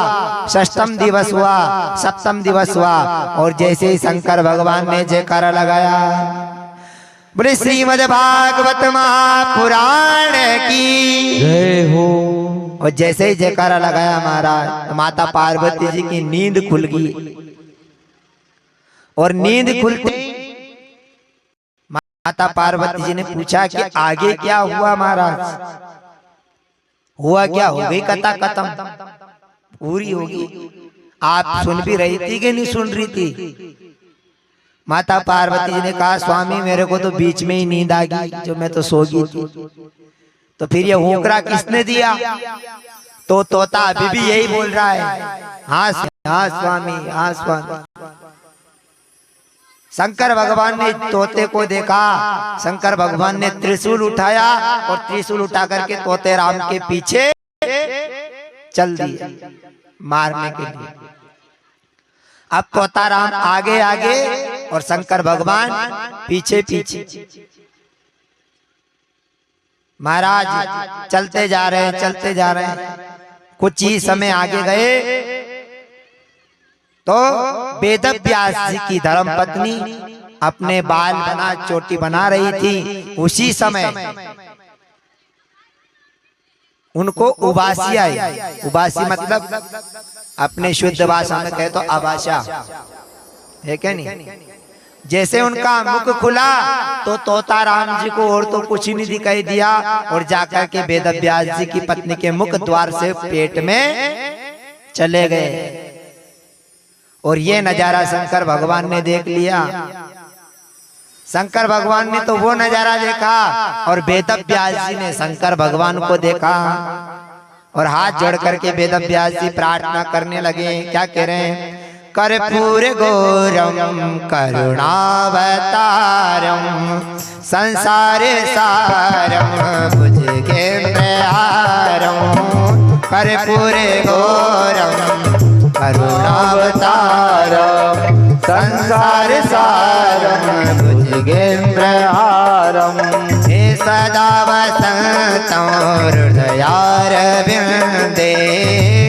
Speaker 1: 6ठम दिवस हुआ, 7म दिवस हुआ, और जैसे ही शंकर भगवान ने जयकारा लगाया, बोले श्रीमद् भागवत महापुराण की
Speaker 2: जय हो।
Speaker 1: और जैसे ही जयकारा लगाया महाराज, माता पार्वती जी की नींद खुल गई। और नींद खुलते माता पार्वती जी ने पूछा कि आगे क्या हुआ महाराज? हुआ क्या? हो गई कथा खत्म, पूरी होगी। आप सुन भी रही थी कि नहीं सुन रही थी? माता पार्वती जी ने कहा स्वामी मेरे को तो बीच में ही नींद आ गई, जो मैं तो सो गई थी। तो फिर ये हुंकरा किसने दिया? तो तोता अभी भी यही बोल रहा है, हाँ हाँ स्वामी, हाँ स्वामी। शंकर भगवान ने तोते को देखा, शंकर भगवान ने त्रिशूल उठाया और त्रिशूल उठा करके तोते राम के पीछे चल दिए मारने के लिए। अब तोता राम आगे आगे और शंकर भगवान पीछे पीछे। महाराज चलते जा रहे हैं, चलते जा रहे हैं। कुछ ही समय आगे गए तो वेद व्यास जी की धर्म पत्नी अपने बाल बना चोटी बना रही थी। उसी समय उनको उबासी आई। उबासी मतलब अपने शुद्ध भाषा में कहे तो आभाषा है, क्या नहीं। जैसे उनका मुख खुला तो तोता राम जी को और तो कुछ ही नहीं दिखाई दिया और जाकर के वेद व्यास जी की पत्नी के मुख द्वार से पेट में चले गए। और ये नजारा शंकर भगवान ने देख लिया। शंकर भगवान ने तो वो नजारा देखा और वेद व्यास जी ने शंकर भगवान को देखा और हाथ जोड़ करके वेद व्यास जी प्रार्थना करने लगे। क्या कह रहे हैं? कर्पूर गौरम करुणावतारम संसार सारम भुजगेन्द्रहारम। कर्पूर गौरम करुणावतारम संसार सारम भुजगेन्द्रहारम। हे सदा वसन्तं हृदयारविन्दे,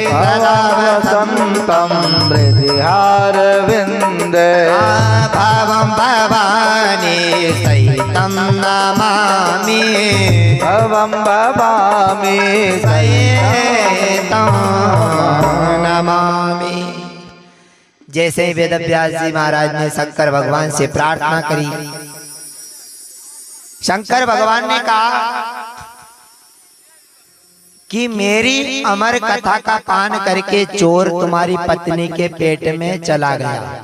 Speaker 1: सदा वसन्तं हृदयारविन्दे। भवं भवानी सहितं नमामि, भवं भवामि सहितं नमामि। जैसे ही वेद व्यास जी महाराज ने शंकर भगवान से प्रार्थना करी, शंकर भगवान ने कहा कि मेरी अमर कथा का पान करके चोर तुम्हारी पत्नी के पेट में चला गया।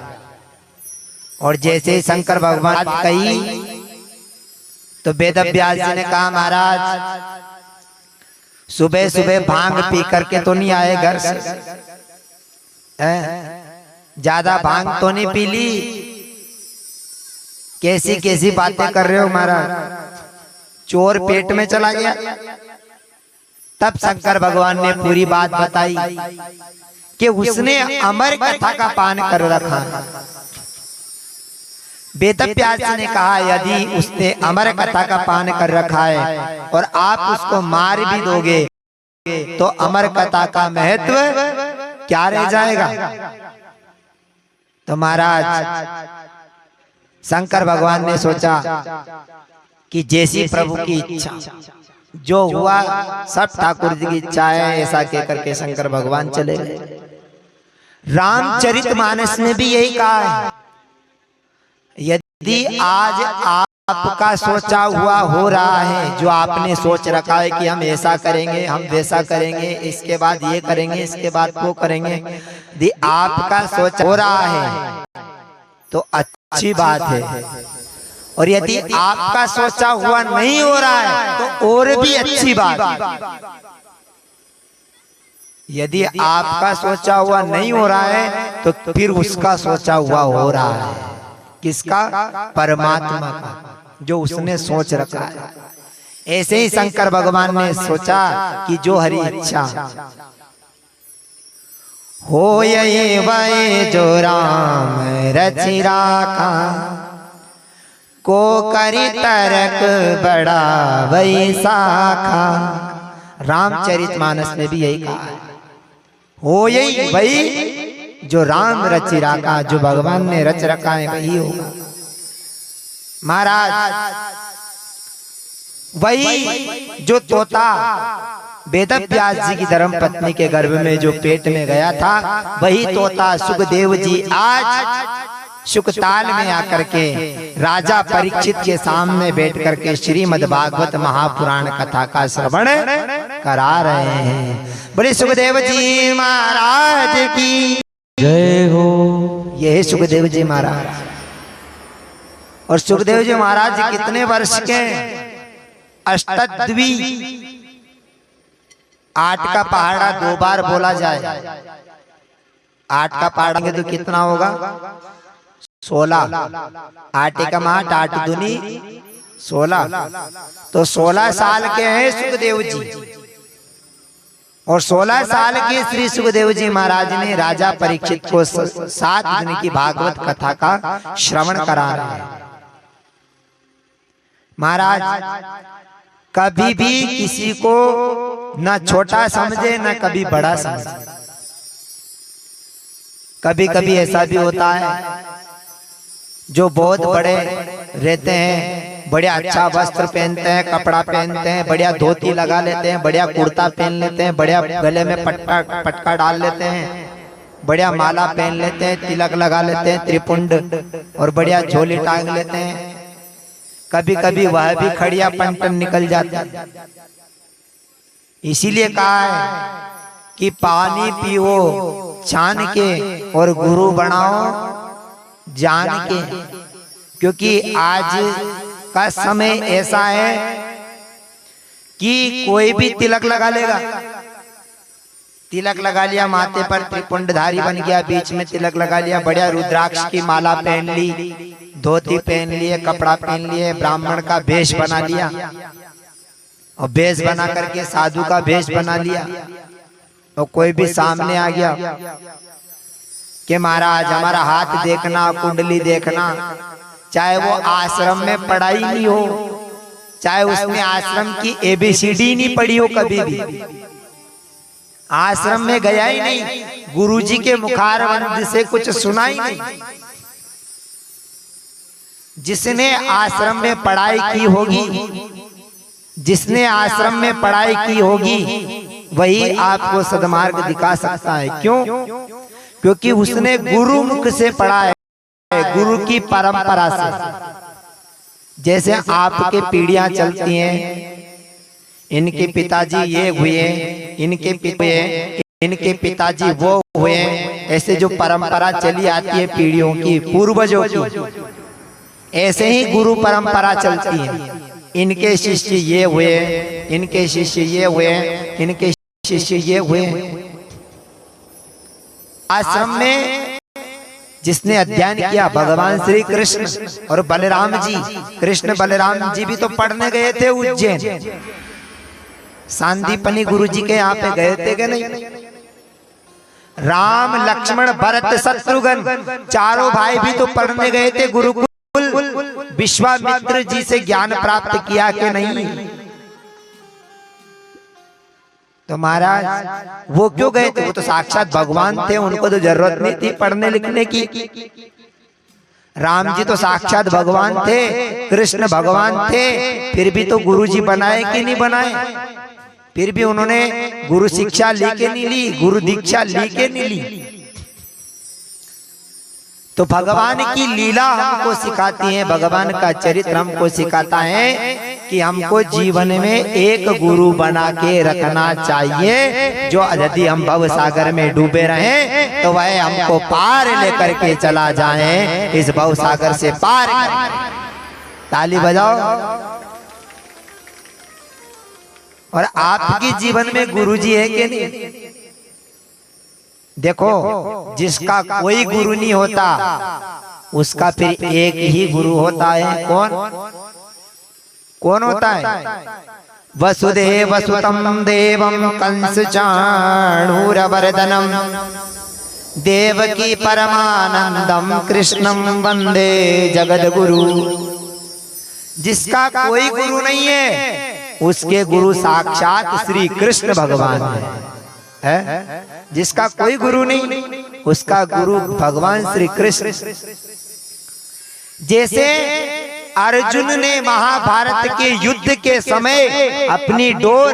Speaker 1: और जैसे ही शंकर भगवान कही तो वेद व्यास जी ने कहा, महाराज सुबह सुबह भांग पी करके तो नहीं आए घर से? ज्यादा भांग तो नहीं पी ली? कैसी कैसी बातें कर रहे हो महाराज? चोर पेट में चला गया। तब शंकर भगवान ने पूरी बात बताई कि उसने अमर कथा का पान कर रखा। वेद व्यास ने कहा, यदि उसने अमर कथा का पान कर रखा है और आप उसको मार भी दोगे तो अमर कथा का महत्व क्या रह जाएगा? तो महाराज शंकर भगवान ने सोचा कि जैसी प्रभु की इच्छा, जो हुआ सब ठाकुर जी की इच्छा है, ऐसा कह करके शंकर भगवान चले गए। रामचरितमानस ने भी यही कहा है, यदि आज आपका सोचा हुआ हो रहा है, जो आपने सोच रखा है कि हम ऐसा करेंगे, हम वैसा करेंगे, इसके बाद ये करेंगे, इसके बाद वो करेंगे, यदि आपका सोच हो रहा है तो अच्छी बात है। और यदि आपका सोचा हुआ नहीं हो रहा है तो और भी अच्छी बात है। यदि आपका सोचा हुआ नहीं हो रहा है तो फिर उसका सोचा हुआ हो रहा है। किसका? परमात्मा का, जो उसने सोच रखा है। ऐसे ही शंकर भगवान ने सोचा कि जो हरि इच्छा हो, ये वही जो राम रचि राखा, को करी तरक बड़ा वही शाखा। रामचरितमानस में भी यही कहा है, हो यही वही जो राम रचि राखा, जो भगवान ने रच रखा है वही होगा। महाराज वही जो तोता वेद व्यास जी की धर्म पत्नी के गर्भ में जो पेट में गया था, वही तोता सुखदेव जी आज शुकताल में आकर के राजा परीक्षित के सामने बैठ करके श्रीमद् भागवत महापुराण कथा का श्रवण करा रहे हैं। बड़े सुखदेव जी महाराज की
Speaker 2: जय हो।
Speaker 1: ये है सुखदेव जी महाराज। और सुखदेव जी महाराज जी कितने वर्ष के? अष्टद्वी 8 का पहाड़ा 2 बार बोला जाए, 8 का पहाड़ा तो कितना होगा? 16। 8 एकम 8, 8 दूनी 16। तो 16 साल के हैं सुखदेव जी, और 16 साल के श्री सुखदेव जी महाराज ने राजा परीक्षित को 7 दिन की भागवत कथा का श्रवण करा रहे हैं। महाराज कभी भी किसी को न छोटा समझे न कभी बड़ा समझे। कभी कभी ऐसा भी होता है जो बहुत बड़े रहते हैं, बढ़िया अच्छा वस्त्र पहनते हैं, कपड़ा पहनते हैं, बढ़िया धोती लगा लेते हैं, बढ़िया कुर्ता पहन लेते हैं, बढ़िया गले में पटका डाल लेते हैं, बढ़िया माला पहन लेते हैं, तिलक लगा लेते हैं, त्रिपुंड, और बढ़िया झोली टांग लेते हैं। कभी कभी वह भी खड़िया पंटन निकल जाता है। इसीलिए कहा है कि पानी पियो छान के और गुरु बनाओ जान के, क्योंकि आज का समय ऐसा है कि कोई भी तिलक लगा लेगा। तिलक लगा लिया माथे पर, त्रिपुंडधारी बन गया, बीच में तिलक लगा लिया, बढ़िया रुद्राक्ष की माला पहन ली, धोती पहन लिए, कपड़ा पहन लिए, ब्राह्मण का भेष बना लिया, और भेष बना करके साधु का भेष बना लिया। और कोई भी सामने आ गया कि महाराज हमारा हाथ देखना, कुंडली देखना, चाहे वो आश्रम में पढ़ाई नहीं हो, चाहे उसने आश्रम की ABCD नहीं पढ़ी हो, कभी भी आश्रम में गया ही नहीं, गुरुजी के मुखारविंद से कुछ सुना ही नहीं। जिसने आश्रम में पढ़ाई की होगी, जिसने आश्रम में पढ़ाई की होगी, वही आपको सद्मार्ग दिखा सकता है। क्यों? क्योंकि उसने गुरु मुख से पढ़ा है, गुरु की परंपरा से। जैसे आपके पीढ़ियां चलती हैं, इनके पिताजी ये हुए, इनके इनके पिताजी वो हुए, ऐसे जो परंपरा चली आती है पीढ़ियों की, पूर्वजों की, ऐसे ही गुरु परंपरा चलती है। इनके शिष्य ये हुए, इनके शिष्य ये हुए, इनके शिष्य ये हुए। आश्रम में जिसने अध्ययन किया भगवान श्री कृष्ण और बलराम जी, कृष्ण बलराम जी भी तो पढ़ने गए थे उज्जैन, सांदीपनी गुरु जी के यहाँ पे गए थे कि नहीं? राम लक्ष्मण भरत शत्रुघ्न चारों भाई भी तो पढ़ने गए थे गुरुकुल, विश्वामित्र जी से ज्ञान प्राप्त किया कि नहीं? तो महाराज वो क्यों गए थे? वो तो साक्षात भगवान थे, उनको तो जरूरत नहीं थी पढ़ने लिखने की। राम जी तो साक्षात भगवान थे, कृष्ण भगवान थे, फिर भी तो गुरु जी बनाए कि नहीं बनाए? फिर भी उन्होंने गुरु शिक्षा ली के नहीं ली, गुरु दीक्षा ली के नहीं ली। तो भगवान की लीला हमको सिखाती है, भगवान का चरित्र हमको सिखाता है कि हमको जीवन में एक गुरु बना के रखना चाहिए, जो यदि हम भव सागर में डूबे रहें तो वह हमको पार लेकर के चला जाए, इस भव सागर से पार। ताली बजाओ। और आपके जीवन में गुरुजी है कि नहीं? देखो, जिसका कोई गुरु नहीं होता उसका फिर एक ही गुरु होता है। कौन कौन होता है? वसुदेव सुतं देवं कंस चाणूरमर्दनम देवकी परमानंदम कृष्णम वंदे जगद्गुरु। जिसका कोई गुरु नहीं है उसके गुरु साक्षात श्री कृष्ण भगवान है। जिसका कोई गुरु नहीं उसका गुरु भगवान श्री कृष्ण। जैसे अर्जुन ने महाभारत के युद्ध के समय अपनी डोर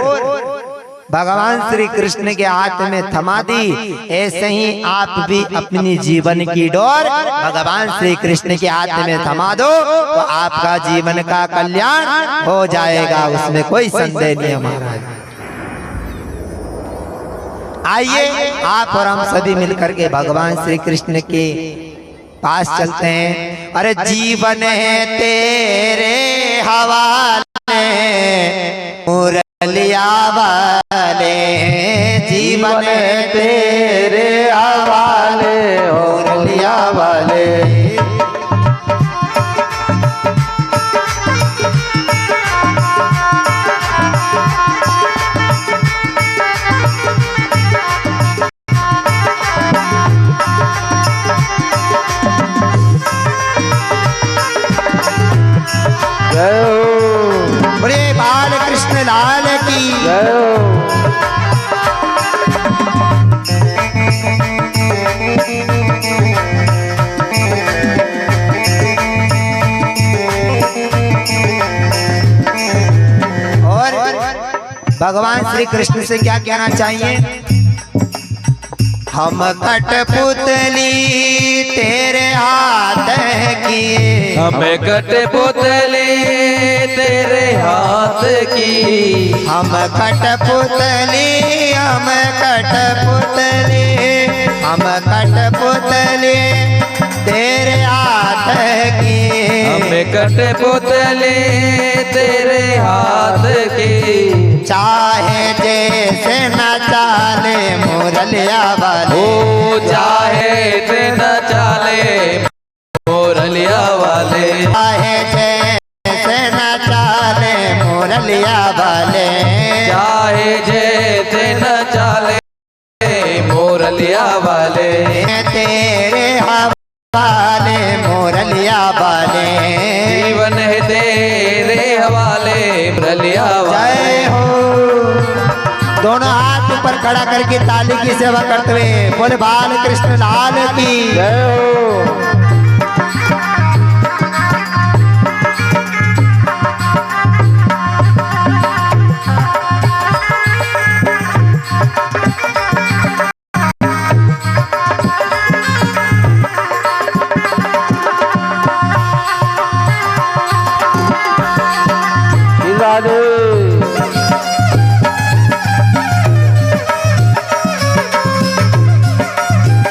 Speaker 1: भगवान श्री कृष्ण के हाथ में थमा दी, ऐसे ही आप भी अपनी जीवन की डोर भगवान श्री कृष्ण के हाथ में थमा दो तो आपका जीवन का कल्याण हो जाएगा, उसमें कोई संदेह नहीं हमारा। आइए आप और हम सभी मिलकर के भगवान श्री कृष्ण के पास चलते हैं। अरे जीवन है तेरे हवाले मुरलिया वाले जीवन तेरे हवाले मुरलिया वाले। बोले बाल कृष्ण लाल की और भगवान श्री कृष्ण से क्या कहना चाहिए? हम कठपुतली तेरे हाथ की,
Speaker 2: हम कठपुतली तेरे हाथ की,
Speaker 1: हम कठपुतली, हम कठपुतली, हम कठपुतली तेरे हाथ की,
Speaker 2: हम कठपुतली तेरे हाथ की।
Speaker 1: चाहे जैसे न चाले मुरलिया वाले,
Speaker 2: ओ चाहे ते न चाले मुरलिया वाले,
Speaker 1: चाहे जैसे न चाले मुरलिया वाले,
Speaker 2: चाहे जैसे न चाले मुरलिया वाले,
Speaker 1: तेरे हवाले मुरलिया वाले,
Speaker 2: जीवन है तेरे हवाले मुरलिया वाले।
Speaker 1: जय हो। दोनों हाथ ऊपर खड़ा करके ताली की सेवा करते हुए बोले बाल कृष्ण लाल की जय हो।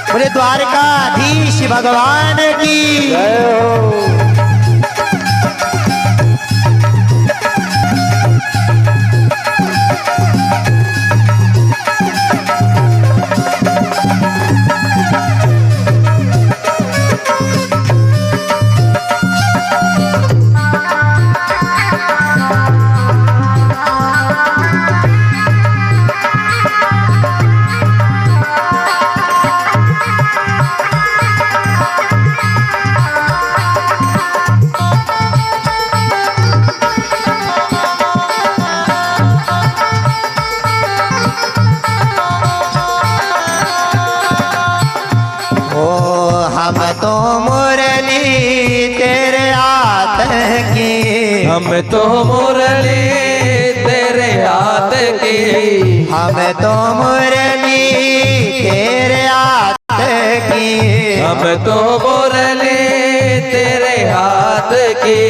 Speaker 1: बोले द्वारकाधीश भगवान की जय हो। हम तो मुरली तेरे हाथ की,
Speaker 2: हम तो मुरली तेरे हाथ की,
Speaker 1: हम तो मुरली तेरे हाथ की,
Speaker 2: हम तो मुरली तेरे हाथ की।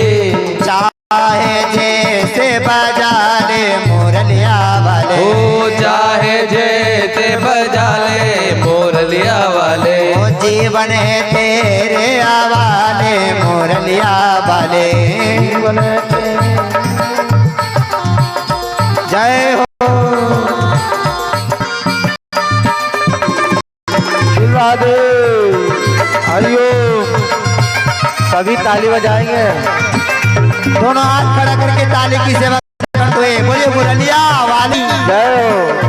Speaker 1: चाहे जैसे बजा ले मुरलिया वाले,
Speaker 2: ओ चाहे जैसे बजा ले मुरलिया वाले,
Speaker 1: जीवन है तेरे हवाले मुरलिया वाले, जीवन है तेरे। जय हो। राधे हरिओम। सभी ताली बजाएंगे, दोनों हाथ खड़ा करके ताली की सेवा करते हुए बोलिए मुरलिया वाली जय हो।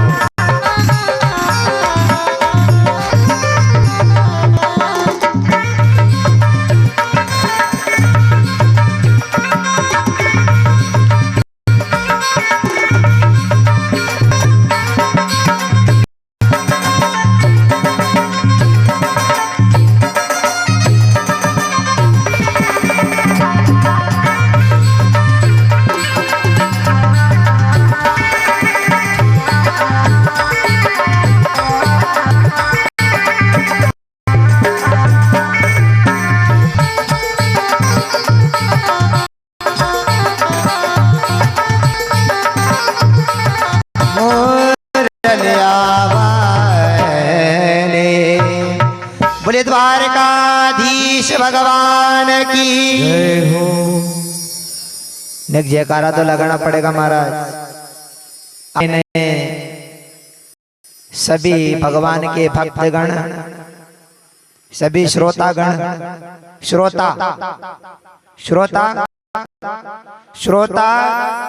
Speaker 1: बोले द्वारकाधीश भगवान की जय हो। नेक जयकारा तो लगाना पड़ेगा महाराज। सभी भगवान के भक्तगण, सभी श्रोतागण, श्रोता श्रोता श्रोता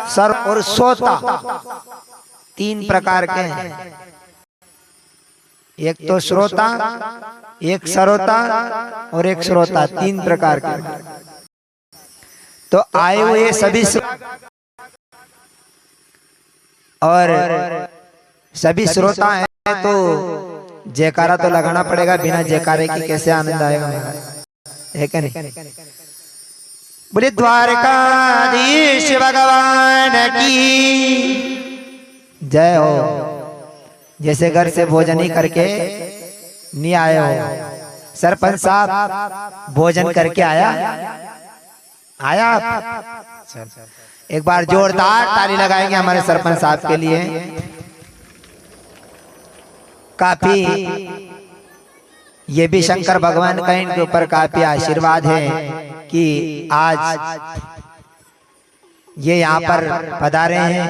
Speaker 1: सर और सोता, तीन प्रकार के हैं। एक तो श्रोता, एक सरोता और एक श्रोता, तीन प्रकार के। तो आए हुए सभी और सभी श्रोता हैं, तो जयकारा तो लगाना पड़ेगा, बिना जयकारे की कैसे आनंद आएगा, है क्या नहीं? बोले द्वारकाधीश भगवान की जय हो। जैसे घर से भोजन ही करके नहीं आए हो, सरपंच साहब भोजन करके आया एक बार जोरदार ताली लगाएंगे हमारे सरपंच साहब के लिए। काफी ये भी शंकर भगवान का इनके ऊपर काफी आशीर्वाद है कि आज ये यहाँ पर पधारे हैं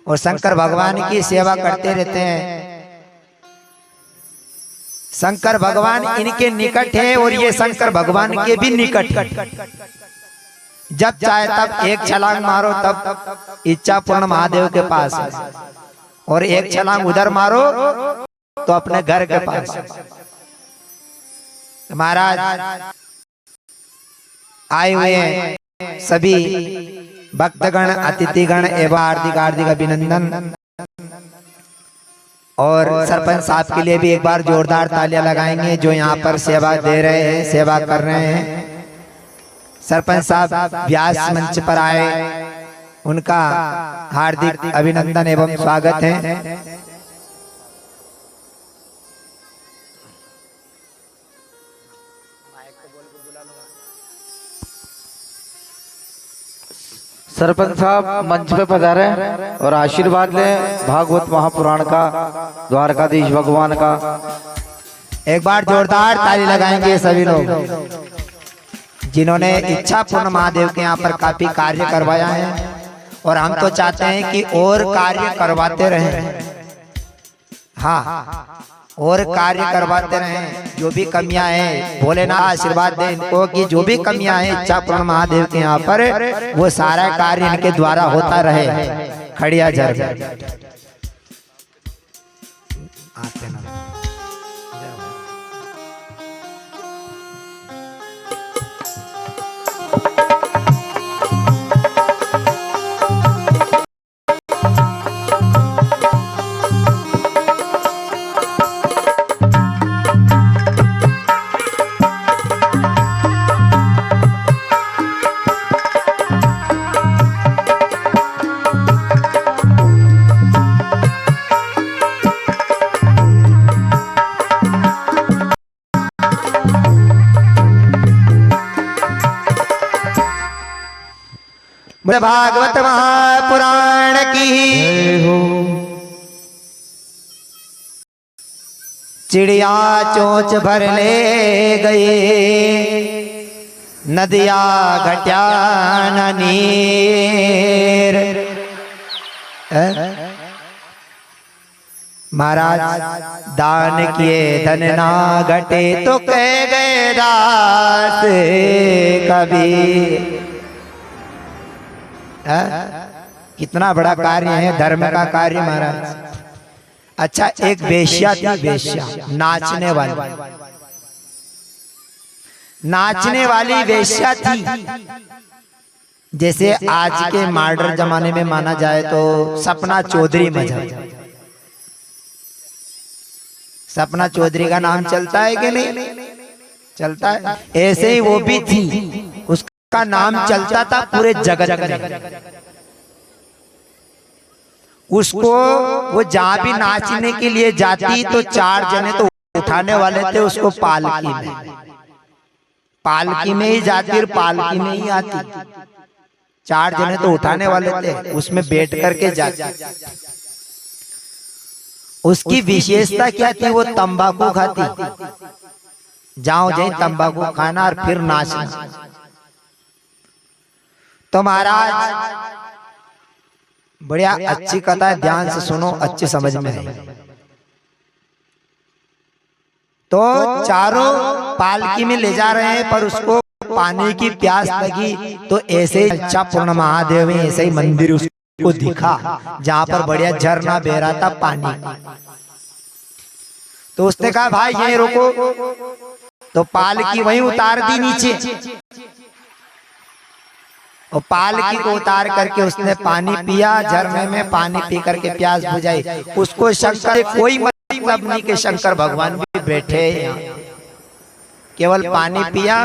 Speaker 1: और शंकर भगवान की सेवा करते रहते हैं। शंकर भगवान इनके निकट है और ये शंकर भगवान के भी निकट है। जब चाहे तब एक छलांग मारो, तब इच्छा पूर्ण महादेव के पास है, और एक छलांग उधर मारो तो अपने घर के पास। महाराज आए हुए हैं सभी भक्तगण, अतिथिगण एवं हार्दिक हार्दिक अभिनंदन। और सरपंच साहब के लिए भी एक बार जोरदार तालियां लगाएंगे, जो यहाँ पर सेवा दे रहे हैं, सेवा कर रहे हैं। सरपंच साहब व्यास मंच पर आए, उनका हार्दिक अभिनंदन एवं स्वागत है।
Speaker 2: सरपंच साहब मंच पे पधारे और आशीर्वाद लें भागवत महापुराण का, द्वारकाधीश भगवान का।
Speaker 1: एक बार जोरदार ताली लगाएंगे सभी लोग जिन्होंने इच्छा पूर्ण महादेव के यहाँ पर काफी कार्य करवाया है, और हम तो चाहते हैं कि और कार्य करवाते रहें। हाँ, और कार्य करवाते रहें। जो भी कमियां हैं, भोलेनाथ आशीर्वाद दें इनको कि जो भी कमियां हैं इच्छा पूर्ण महादेव के यहाँ पर, वो सारा कार्य इनके द्वारा होता रहे। खड़िया जर आते ना भागवत महापुराण की हो। चिड़िया चोंच भर ले गए, नदिया घट्या न नीर। महाराज दान किए धन ना घटे, तो कह गए दास कभी। कितना बड़ा कार्य है, धर्म का कार्य महाराज। अच्छा, एक वेश्या थी, वेश्या नाचने वाली, नाचने वाली वेश्या थी। जैसे आज के मॉडर्न जमाने में माना जाए तो सपना चौधरी मजहब। सपना चौधरी का नाम चलता है कि नहीं चलता है? ऐसे ही वो भी थी, का नाम चलता था पूरे जगत में। उसको वो जहां भी नाचने के लिए जाती तो चार जने तो उठाने वाले थे उसको पालकी में। पालकी में ही जाती और पालकी में ही आती। चार जने तो उठाने वाले थे, उसमें बैठ करके जाती। उसकी विशेषता क्या थी? वो तंबाकू खाती। जाओ जाए तंबाकू खाना और फिर नाचना। तो महाराज बढ़िया अच्छी कथा है, ध्यान से सुनो, अच्छी समझ में है। तो चारों पालकी में ले जा रहे हैं, पर उसको पानी की प्यास लगी। तो ऐसे ही अच्छा पूर्ण महादेव में ऐसे ही मंदिर उसको दिखा, जहाँ पर बढ़िया झरना बह रहा था पानी। तो उसने कहा भाई यहीं रुको। तो पालकी वहीं उतार दी नीचे, और पालकी को उतार करके उसने पानी पिया, झरने में पानी पी करके प्यास बुझाई। उसको शंकर कोई मतलब नहीं कि शंकर भगवान भी बैठे हैं, केवल पानी पिया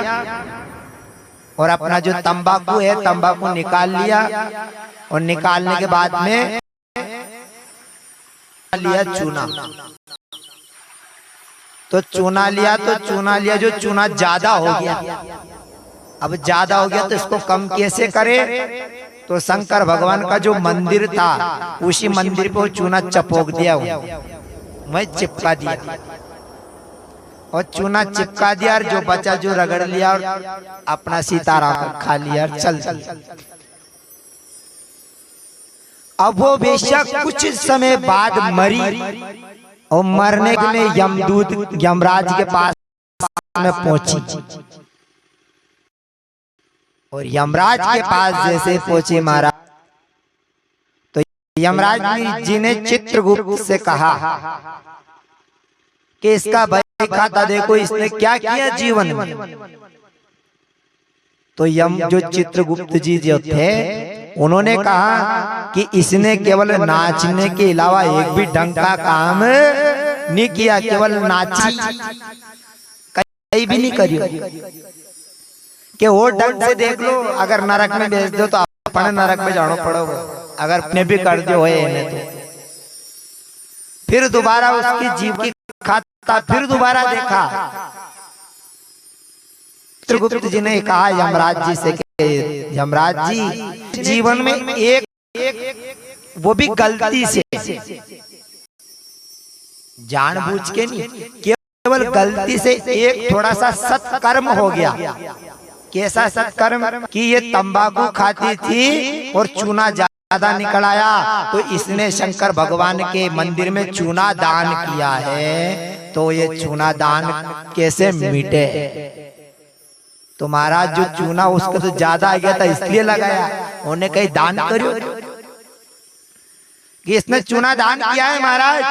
Speaker 1: और अपना जो तंबाकू है तंबाकू निकाल लिया, और निकालने के बाद में लिया चूना। तो चूना लिया, तो चूना लिया, जो चूना ज्यादा हो गया। अब ज्यादा हो गया तो इसको कम कैसे करे? तो शंकर भगवान का जो मंदिर था उसी मंदिर पे चूना चपोक दिया, मैं चिपका दिया, और चूना चिपका दिया, और जो बचा जो रगड़ लिया और अपना सीताराम खा लिया और चल। अब वो बेशक कुछ समय बाद मरी, और मरने में यमदूत यमराज के पास में पहुंची, और यमराज के पास जैसे पहुंचे महाराज, तो यमराज जी ने चित्रगुप्त से कहा कि इसका भाई खाता देखो, इसने क्या किया जीवन में। तो यम जो चित्रगुप्त जी जो थे उन्होंने कहा कि इसने केवल नाचने के अलावा एक भी ढंग का काम नहीं किया, केवल नाची, कहीं भी नहीं करी। कि वो ढंग से देख लो, अगर नरक में भेज दो तो अपने नरक में जानो पड़ो, अगर अपने भी कर दो है तो फिर दोबारा उसकी जीव की खाता फिर दोबारा देखा। चित्रगुप्त जी ने कहा यमराज जी से कि यमराज जी जीवन में एक वो भी गलती से, जानबूझ के नहीं, केवल गलती से एक थोड़ा सा सत्कर्म हो गया। कैसा सत्कर्म? कि ये तंबाकू खाती थी और चूना ज्यादा निकल आया, तो इसने शंकर भगवान के मंदिर में चूना दान किया है। तो ये चूना दान कैसे मिटे? तो महाराज जो चूना उसको तो ज्यादा आ गया था इसलिए लगाया, उन्हें कहीं दान करो कि इसने चूना दान किया है महाराज।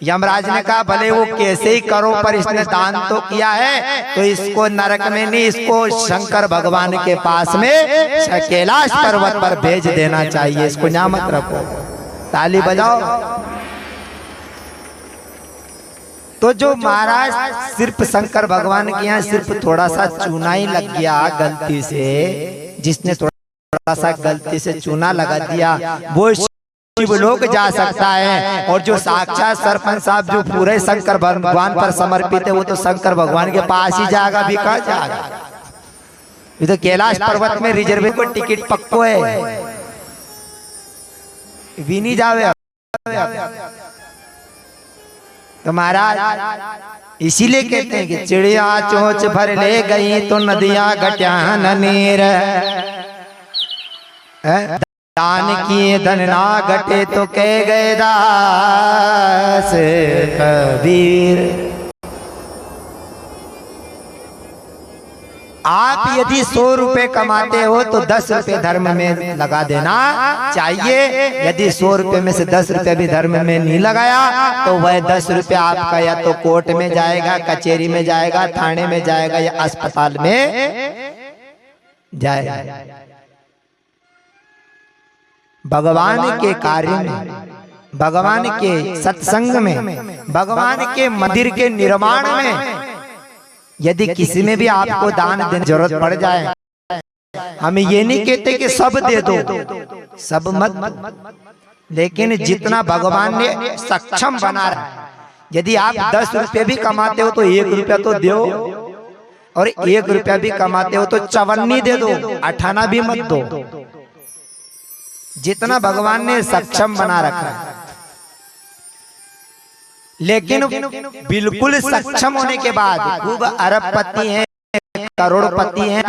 Speaker 1: यमराज ने कहा भले वो कैसे ही करो, पर इसने दान तो किया है, तो इसको नरक में नहीं, इसको शंकर भगवान के पास में कैलाश पर्वत पर भेज देना चाहिए, इसको यहाँ मत रखो। ताली बजाओ। तो जो महाराज सिर्फ शंकर भगवान के यहाँ सिर्फ थोड़ा सा चूना ही लग गया गलती से, जिसने थोड़ा सा गलती से चूना लगा दिया वो शिवलोक जा सकता है। और जो साक्षात सरपंच साहब जो पूरे शंकर भगवान पर समर्पित है वो तो शंकर भगवान के पास ही जाएगा, भी कहाँ जाएगा। ये तो कैलाश पर्वत में रिजर्व को टिकट पक्को है, भी नहीं जावे। तो महाराज इसीलिए कहते हैं कि चिड़िया चोंच भर ले गई तो नदियां घट्या नीर, दान किए धन ना घटे तो कह गए दास कबीर। आप यदि 100 रुपए कमाते हो तो 10 रुपए धर्म में लगा देना चाहिए। यदि 100 रुपए में से 10 रुपए भी धर्म में नहीं लगाया तो वह 10 रुपए आपका या तो कोर्ट में जाएगा, कचहरी में जाएगा, थाने में जाएगा या अस्पताल में जाएगा। भगवान के कार्य में, भगवान के सत्संग में, भगवान के मंदिर के निर्माण में यदि किसी में भी आपको दान देने की जरूरत पड़ जाए, हमें ये नहीं कहते कि सब दे दो, सब मत, लेकिन जितना भगवान ने सक्षम बना रहा है। यदि आप 10 रुपए भी कमाते हो तो 1 रुपया तो दो, और 1 रुपया भी कमाते हो तो 54 दे दो, 58 भी मत दो। जितना भगवान ने सक्षम बना रखा है, लेकिन बिल्कुल सक्षम होने के बाद खूब अरबपति हैं, करोड़पति हैं,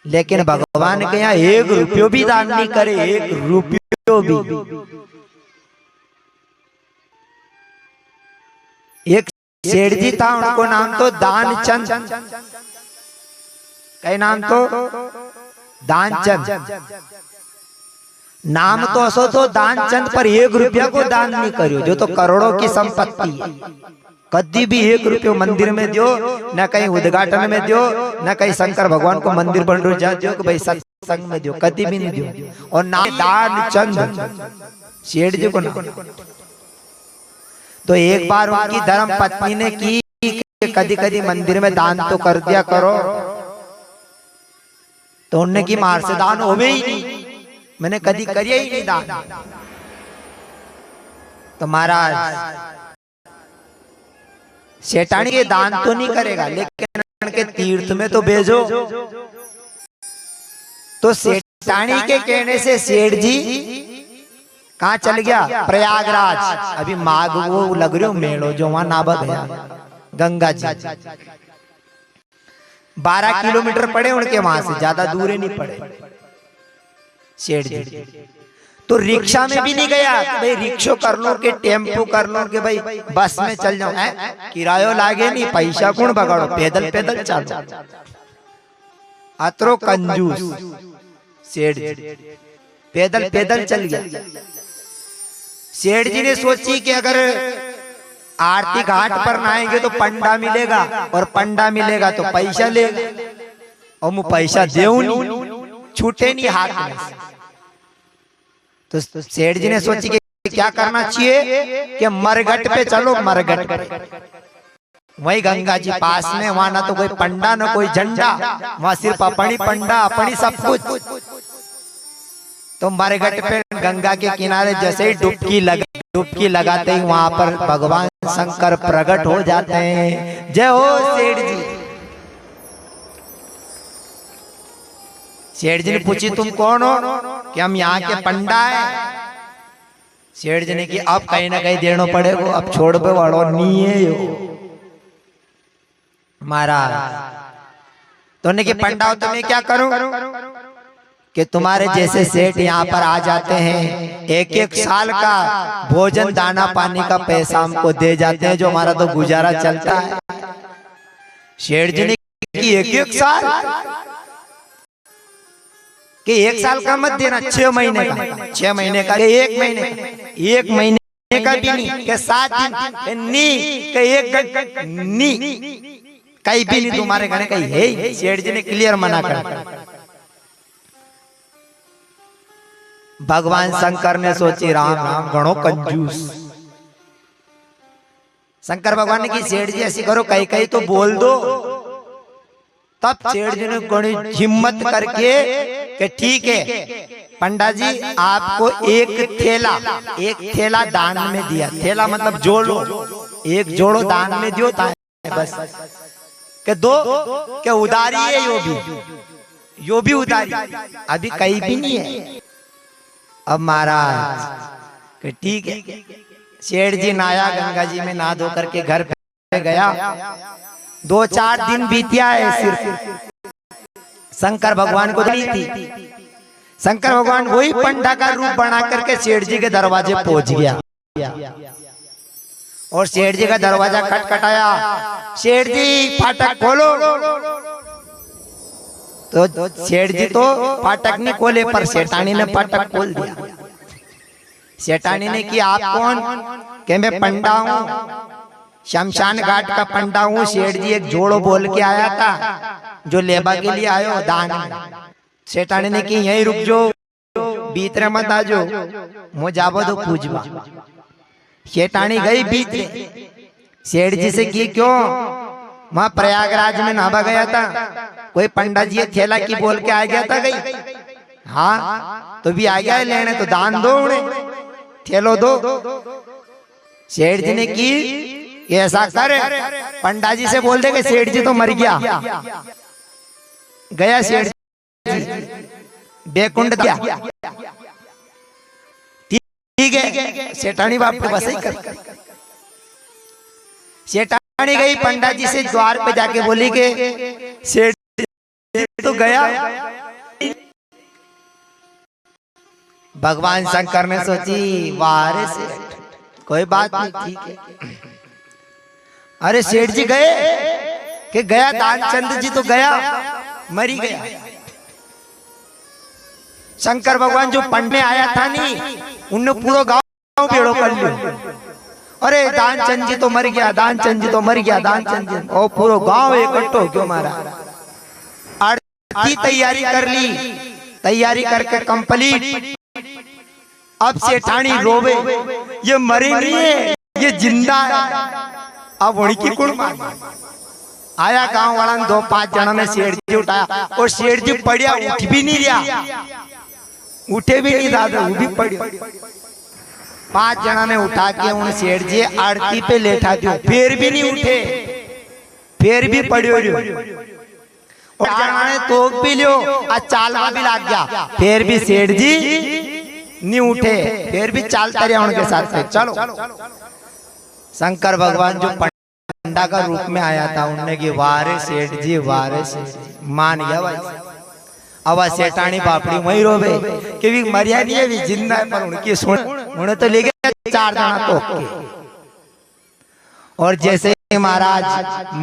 Speaker 1: लेकिन भगवान के यहाँ 1 रुपया भी दान नहीं करे, 1 रुपया भी। एक सेठ जी था, उनको नाम तो दानचंद। कई नाम तो दानचंद। नाम तो असो तो दानचंद, पर 1 रुपया को दान नहीं करियो, जो तो करोड़ों की संपत्ति है। कभी भी 1 रुपया मंदिर में दियो, न कहीं उद्घाटन में दियो, न कहीं शंकर भगवान को मंदिर बन जा दियो कि भाई सत्संग में दियो, कभी भी नहीं दियो। और नाम दानचंद सेठ जी को नाम। तो एक बार उनकी धर्म पत्नी ने की, कदी कदी मंदिर में दान तो कर दिया करो। तो उनने की मार से दान हो ही नहीं, मैंने कदी करिए ही नहीं दान। तो महाराज शैतानी के दान तो नहीं करेगा, लेकिन के तीर्थ में तो भेजो। तो शैतानी के कहने से सेठ जी कहाँ चल गया? प्रयागराज। अभी माघ वो लग रही हो मेड़ो जो वहां नाभा गया, गंगा जी 12 किलोमीटर पड़े उनके वहां से, ज्यादा दूर ही नहीं पड़े सेठ जी। तो रिक्शा में भी नहीं गया कि भाई रिक्शो कर लो के टेम्पो कर लो के भाई बस में चल जाओ, किरायो लागे नहीं, पैसा कौन बगाड़ो, पैदल पैदल चलो। अतरो कंजूस सेठ जी पैदल पैदल चल गया। सेठ जी ने सोची कि अगर आरती घाट पर नहाएंगे तो पंडा मिलेगा, और पंडा मिलेगा तो पैसा लेगा, और मुझे पैसा देऊ नहीं, छूटे नहीं हाथ में। तो सेठ जी ने सोची कि क्या करना चाहिए कि मरघट पे चलो, मरघट पे वही गंगा जी पास में, वहां ना तो कोई पंडा ना कोई झंडा, वहां सिर्फ अपनी पंडा अपनी सब कुछ। तो मरघट पे गंगा के किनारे जैसे ही डुबकी लगाते ही वहां पर भगवान शंकर प्रकट हो जाते हैं। जय हो सेठ जी। सेठ जी ने पूछी तुम कौन हो? कि हम यहाँ के पंडा हैं। सेठ जी ने कि अब कहीं ना कहीं देना पड़ेगा, अब छोड़ पे वाड़ो नहीं है यो महाराज। तो उन्हें कि पंडा हो तो मैं क्या करूं कि तुम्हारे जैसे सेठ यहाँ पर आ जाते हैं, 1-1 साल का भोजन दाना पानी का पैसा हमको दे जाते हैं, जो हमारा तो गुजारा चलता है। सेठ जी ने कि 1-1 साल कि 1 साल का मत देना, 6 महीने का, 6 महीने का, 1 महीने का, 1 महीने का भी नहीं कि 7 दिन नहीं कि 1 घंटा नहीं, कहीं भी नहीं तुम्हारे घर कहीं है। सेठ जी ने क्लियर मना कर। भगवान शंकर ने सोची राम राम घणो कंजूस। शंकर भगवान ने की सेठ जी ऐसी करो, कहीं कहीं तो बोल दो। तब सेठ जी ने बड़ी हिम्मत करके कि ठीक है पंडा जी, आपको एक थैला दान में दिया। थैला मतलब जोड़ो, एक जोड़ो दान में दियो था बस के दो के उधारी है, यो भी उधारी, अभी कहीं भी नहीं है। अब महाराज ठीक है, सेठ जी नहाया गंगा जी में, नहा धो करके घर पे गया। 2-4 दिन बीतिया है, सिर्फ शंकर भगवान को दी थी। शंकर भगवान वही पंडा का रूप बना करके सेठ जी के दरवाजे पहुंच गया, और सेठ जी का दरवाजा खटखटाया। सेठ जी फाटक खोलो। तो सेठ जी तो फाटक नहीं खोले, पर सेठानी ने फाटक खोल दिया। सेठानी ने कि आप कौन? कि मैं पंडा हूँ, शमशान घाट का पंडा हूँ। सेठ जी एक जोड़ो बोल के आया था, जो लेबा के लिए आयो दान। सेठानी ने कि यहीं रुक जो, भीतर मत आ जो, मुझे जाबो दो पूजवा। सेठानी गई भीतर, सेठ जी से की क्यों? वहां प्रयागराज में नहावा गया था, कोई पंडा जी थैला की बोल के आ गया था गई। हाँ तो भी आ गया है लेने, तो दान दो उन्हें, थैलो दो। सेठ जी ने की ऐसा कर, पंडा जी से बोल दे कि सेठ जी तो मर गया। गया सेठ जी बेकुंड गया। ठीक है, सेठानी बाप को बस ही कर। सेठानी गई पंडा जी से द्वार पे जाके बोली कि सेठ तो गया। भगवान शंकर ने सोची वाह रे सेठ, कोई बात नहीं, ठीक है। अरे सेठ जी गए कि गया, दानचंद जी तो गया, मरी गया। शंकर भगवान जो पढ़ने आया था नहीं, उनने पूरा गांव बेड़ो कर लिया। अरे दानचंद जी तो मर गया, दानचंद जी तो मर गया, दानचंद जी, और पूरा गांव इकट्ठो क्यों मारा। आरती तैयारी कर ली, तैयारी करके कंप्लीट। अब सेठानी रोवे, ये मरे नहीं है, ये जिंदा है। अब उनकी कुण मार आया गांव वाला 2-5 जना ने सेठ जी उठाया, और सेठ जी पड़िया, उठ भी नहीं रहा, उठे भी नहीं दादा, वो भी पड़िया। 5 जना ने उठा के उन सेठ जी आरती पे लेटा दियो, फिर भी नहीं उठे, फिर भी पड़ियो रहो। और जना ने तोक भी लियो, चालवा भी लग गया, फिर भी सेठ जी नहीं उठे, फिर भी चालता रहा उनके साथ। चलो शंकर भगवान जो पंडा का रूप में आया था, उनने की वारे सेठ जी, वारे सेठ जी, मान गया भाई। अब सेठानी बापड़ी वही रोवे कि भी मरिया नहीं है, भी जिंदा है, पर उनकी सुन, उन्हें तो ले गया 4 जना तो के। और जैसे ही महाराज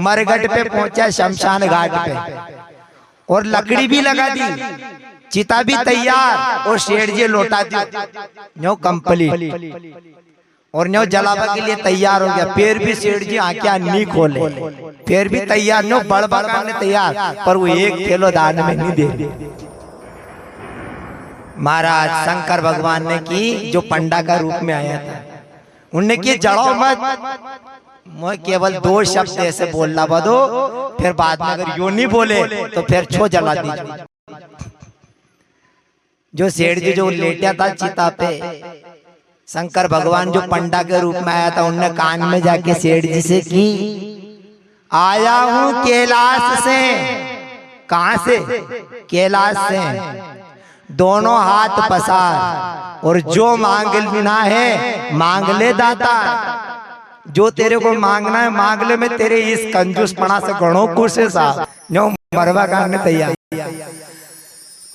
Speaker 1: मरघट पे पहुंचा, शमशान घाट पे, और लकड़ी भी लगा दी, चिता भी तैयार, और शेर जी लौटा दी, न्यो कंप्लीट, और न्यो जलावा के लिए तैयार हो गया। फिर भी शेर जी आंखें नहीं खोले, फिर भी तैयार, न्यो बड़ बड़ करने तैयार, पर वो 1 किलो दान में नहीं दे। महाराज शंकर भगवान ने की, जो पंडा का रूप में आया था, उनने की जड़ो मत, मैं केवल 2 शब्द ऐसे बोलना बदो, फिर बाद में अगर यो नहीं बोले तो फिर छो जला दीजिए। जो सेठ जी जो लेटा था चिता पे, शंकर भगवान जो पंडा के रूप में आया था, उनने कान में जाके सेठ जी से की, आया हूं कैलाश से। कहां से? कैलाश से। दोनों हाथ पसार, और जो मांगना है मांग ले दाता, जो तेरे को मांगना है मांग ले, मैं तेरे इस कंजूसपना से गणों खुश है साहब, जो मरवा करने तैयार।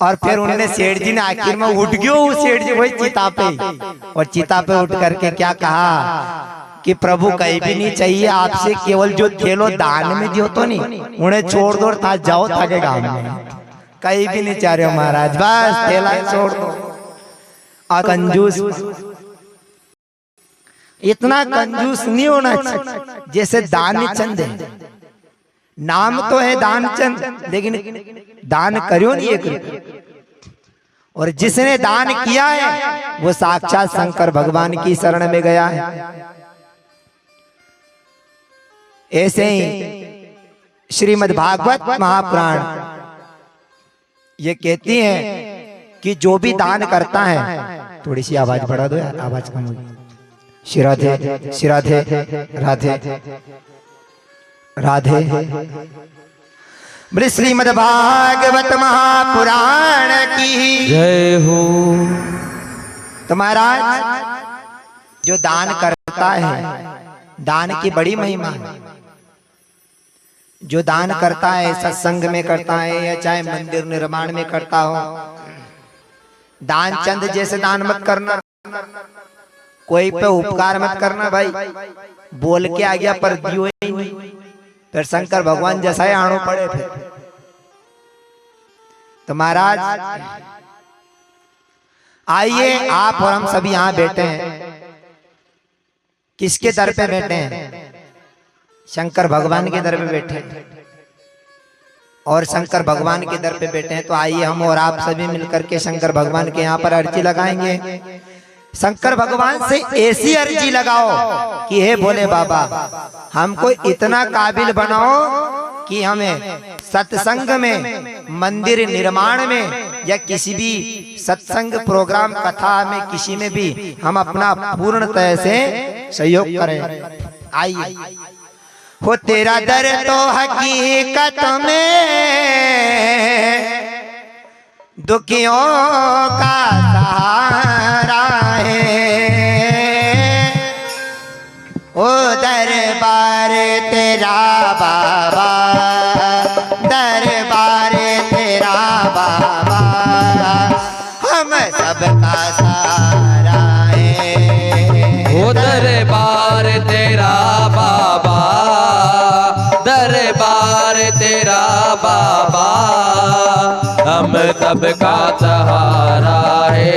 Speaker 1: और फिर उन्होंने सेठ जी ने आखिर में उठ गयो, सेठ जी वही चिता पे, और चिता पे उठ करके क्या कहा कि प्रभु कहीं भी नहीं चाहिए आपसे, केवल जो थेलो दान में दियो तो नहीं, उन्हें छोड़ दो, था जाओ थाके गांव में, कहीं भी नहीं चाह रहे हो महाराज, बस थेला छोड़ दो। और कंजूस, इतना कंजूस नहीं होना चाहिए जैसे दानचंद है। नाम तो है दानचंद, लेकिन दान करियो नहीं एक। और जिसने दान किया है वो साक्षात शंकर भगवान की शरण में गया है। ऐसे ही श्रीमद् भागवत महापुराण ये कहती है कि जो भी दान करता है, थोड़ी सी आवाज बढ़ा दो यार, आवाज कम होगी। श्री राधे, श्री राधे, राधे राधे। बोले श्रीमद् भागवत महापुराण की
Speaker 2: जय हो।
Speaker 1: तो महाराज जो दान करता है, दान की बड़ी महिमा है। जो दान करता है, सत्संग में करता है या चाहे मंदिर निर्माण में करता हो, दान चंद जैसे दान मत करना, कोई पे उपकार मत करना भाई। बोल के आ गया पर दियो ही नहीं, फिर शंकर भगवान जैसा ही आनो पड़े फिर। तो महाराज आइए, आप और हम सभी यहाँ बैठे हैं, किसके दर पे बैठे हैं? शंकर भगवान के दर पे बैठे हैं। और शंकर भगवान के दर पे बैठे हैं, तो आइए हम और आप सभी मिलकर के शंकर भगवान के यहाँ पर अर्जी लगाएंगे। शंकर भगवान से ऐसी अर्जी लगाओ कि हे भोले बाबा, हमको इतना काबिल बनाओ कि हमें सत्संग में, मंदिर निर्माण में या किसी भी सत्संग प्रोग्राम कथा में किसी में भी हम अपना पूर्णतः से सहयोग करें। आइए हो तेरा दर तो हकीकत में दुखियों का सहारा है, ओ दरबार तेरा बाबा, दरबार तेरा बाबा, हम सबका सहारा है,
Speaker 3: ओ दरबार तेरा बाबा, सबका सहारा है।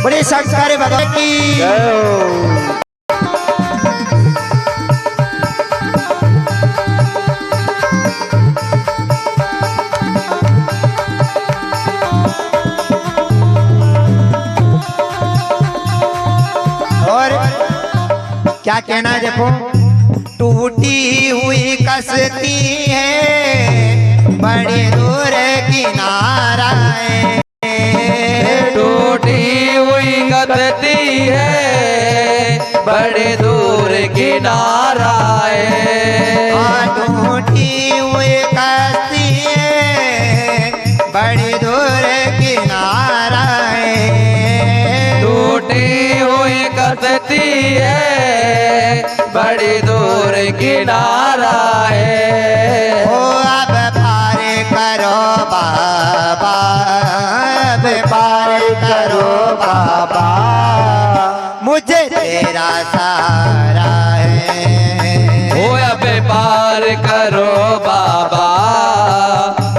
Speaker 1: बड़े शंकर भगवान की
Speaker 2: जय हो।
Speaker 1: और क्या कहना है देखो, टूटी हुई कश्ती है बड़ी दूर किनारा है,
Speaker 3: टूटी हुई कश्ती है बड़ी दूर किनारा है।
Speaker 1: टूटी हुई कश्ती है बड़ी दूर किनारा है,
Speaker 3: टूटी हुई कश्ती है बड़ी दूर किनारा है।
Speaker 1: ओ अब पार करो बाबा, अब पार करो बाबा, मुझे तेरा सहारा है।
Speaker 3: ओ अब पार करो बाबा,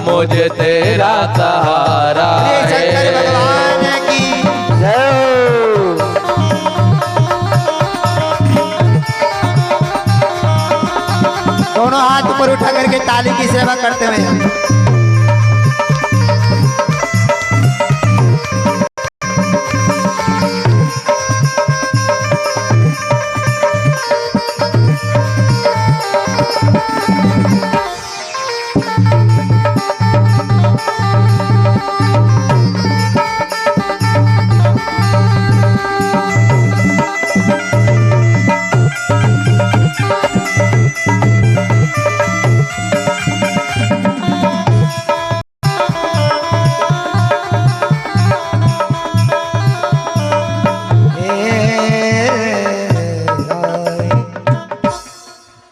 Speaker 3: मुझे तेरा सहारा
Speaker 1: शंकर
Speaker 3: है।
Speaker 1: भगवान की
Speaker 2: जय हो।
Speaker 1: दोनों हाथ ऊपर उठा करके ताली की सेवा करते हुए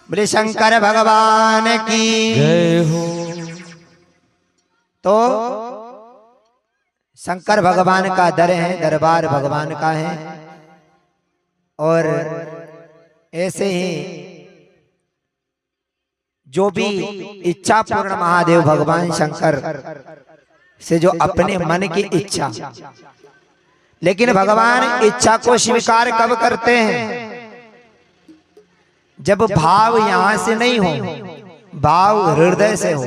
Speaker 1: बोले शंकर भगवान की
Speaker 3: जय हो।
Speaker 1: तो शंकर भगवान का दर है, दरबार भगवान का है। और ऐसे ही जो भी इच्छा पूर्ण महादेव भगवान शंकर से जो अपने मन की इच्छा, लेकिन भगवान इच्छा को स्वीकार कब करते हैं? जब भाव यहां से नहीं हो, भाव हृदय से हो।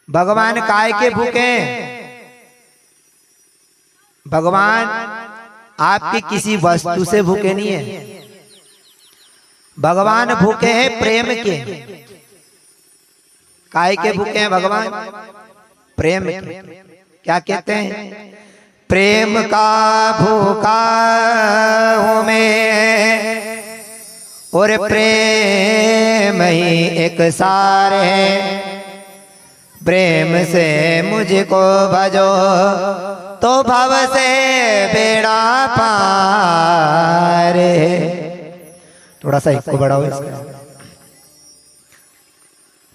Speaker 1: भगवान काय के भूखे हैं? भगवान आपकी किसी वस्तु से भूखे नहीं है, भगवान भूखे हैं प्रेम के। काय के भूखे हैं भगवान? प्रेम के। क्या कहते हैं? प्रेम का भूखा हूं मैं और प्रेम ही एक सार है, प्रेम से मुझको भजो तो भव से बेड़ा पार है। थोड़ा सा इसको बढ़ाओ इसका।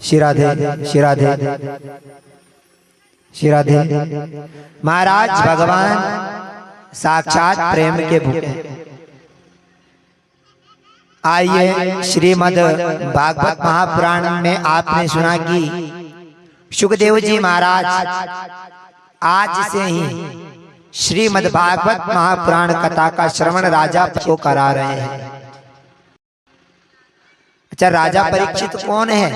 Speaker 1: शिराधे शिराधे शिराधे। महाराज भगवान साक्षात प्रेम के भूखे। आइए श्रीमद् भागवत महापुराण में आपने सुना कि सुखदेव जी महाराज आज से ही श्रीमद् भागवत महापुराण कथा का श्रवण राजा को करा रहे हैं। अच्छा, राजा परीक्षित कौन है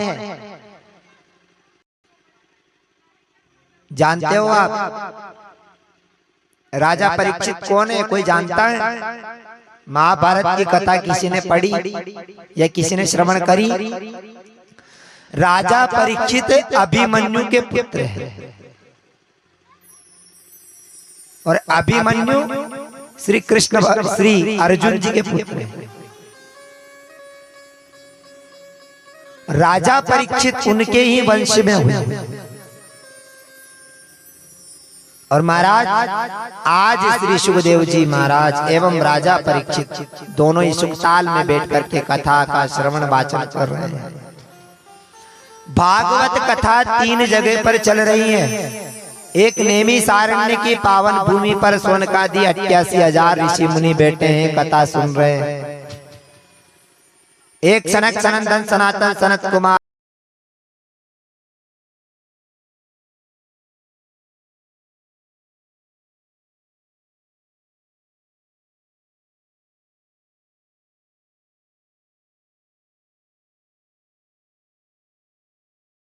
Speaker 1: जानते हो आप? राजा परीक्षित कौन है? कोई जानता है? महाभारत की कथा किसी ने पढ़ी या किसी ने श्रवण करी? राजा परीक्षित अभिमन्यु के पुत्र हैं और अभिमन्यु श्री कृष्ण श्री अर्जुन जी के पुत्र हैं। राजा परीक्षित उनके ही वंश में हुए। और महाराज आज श्री सुखदेव जी महाराज एवं राजा परीक्षित दोनों ही सुखताल में बैठ करके कथा का श्रवण वाचन कर रहे हैं। भागवत कथा 3 जगह पर चल रही है। एक नेमी सारण्य की पावन भूमि पर सोनकादि 88,000 ऋषि मुनि बैठे हैं, कथा सुन रहे हैं। एक सनक सनंदन सनातन सनत कुमार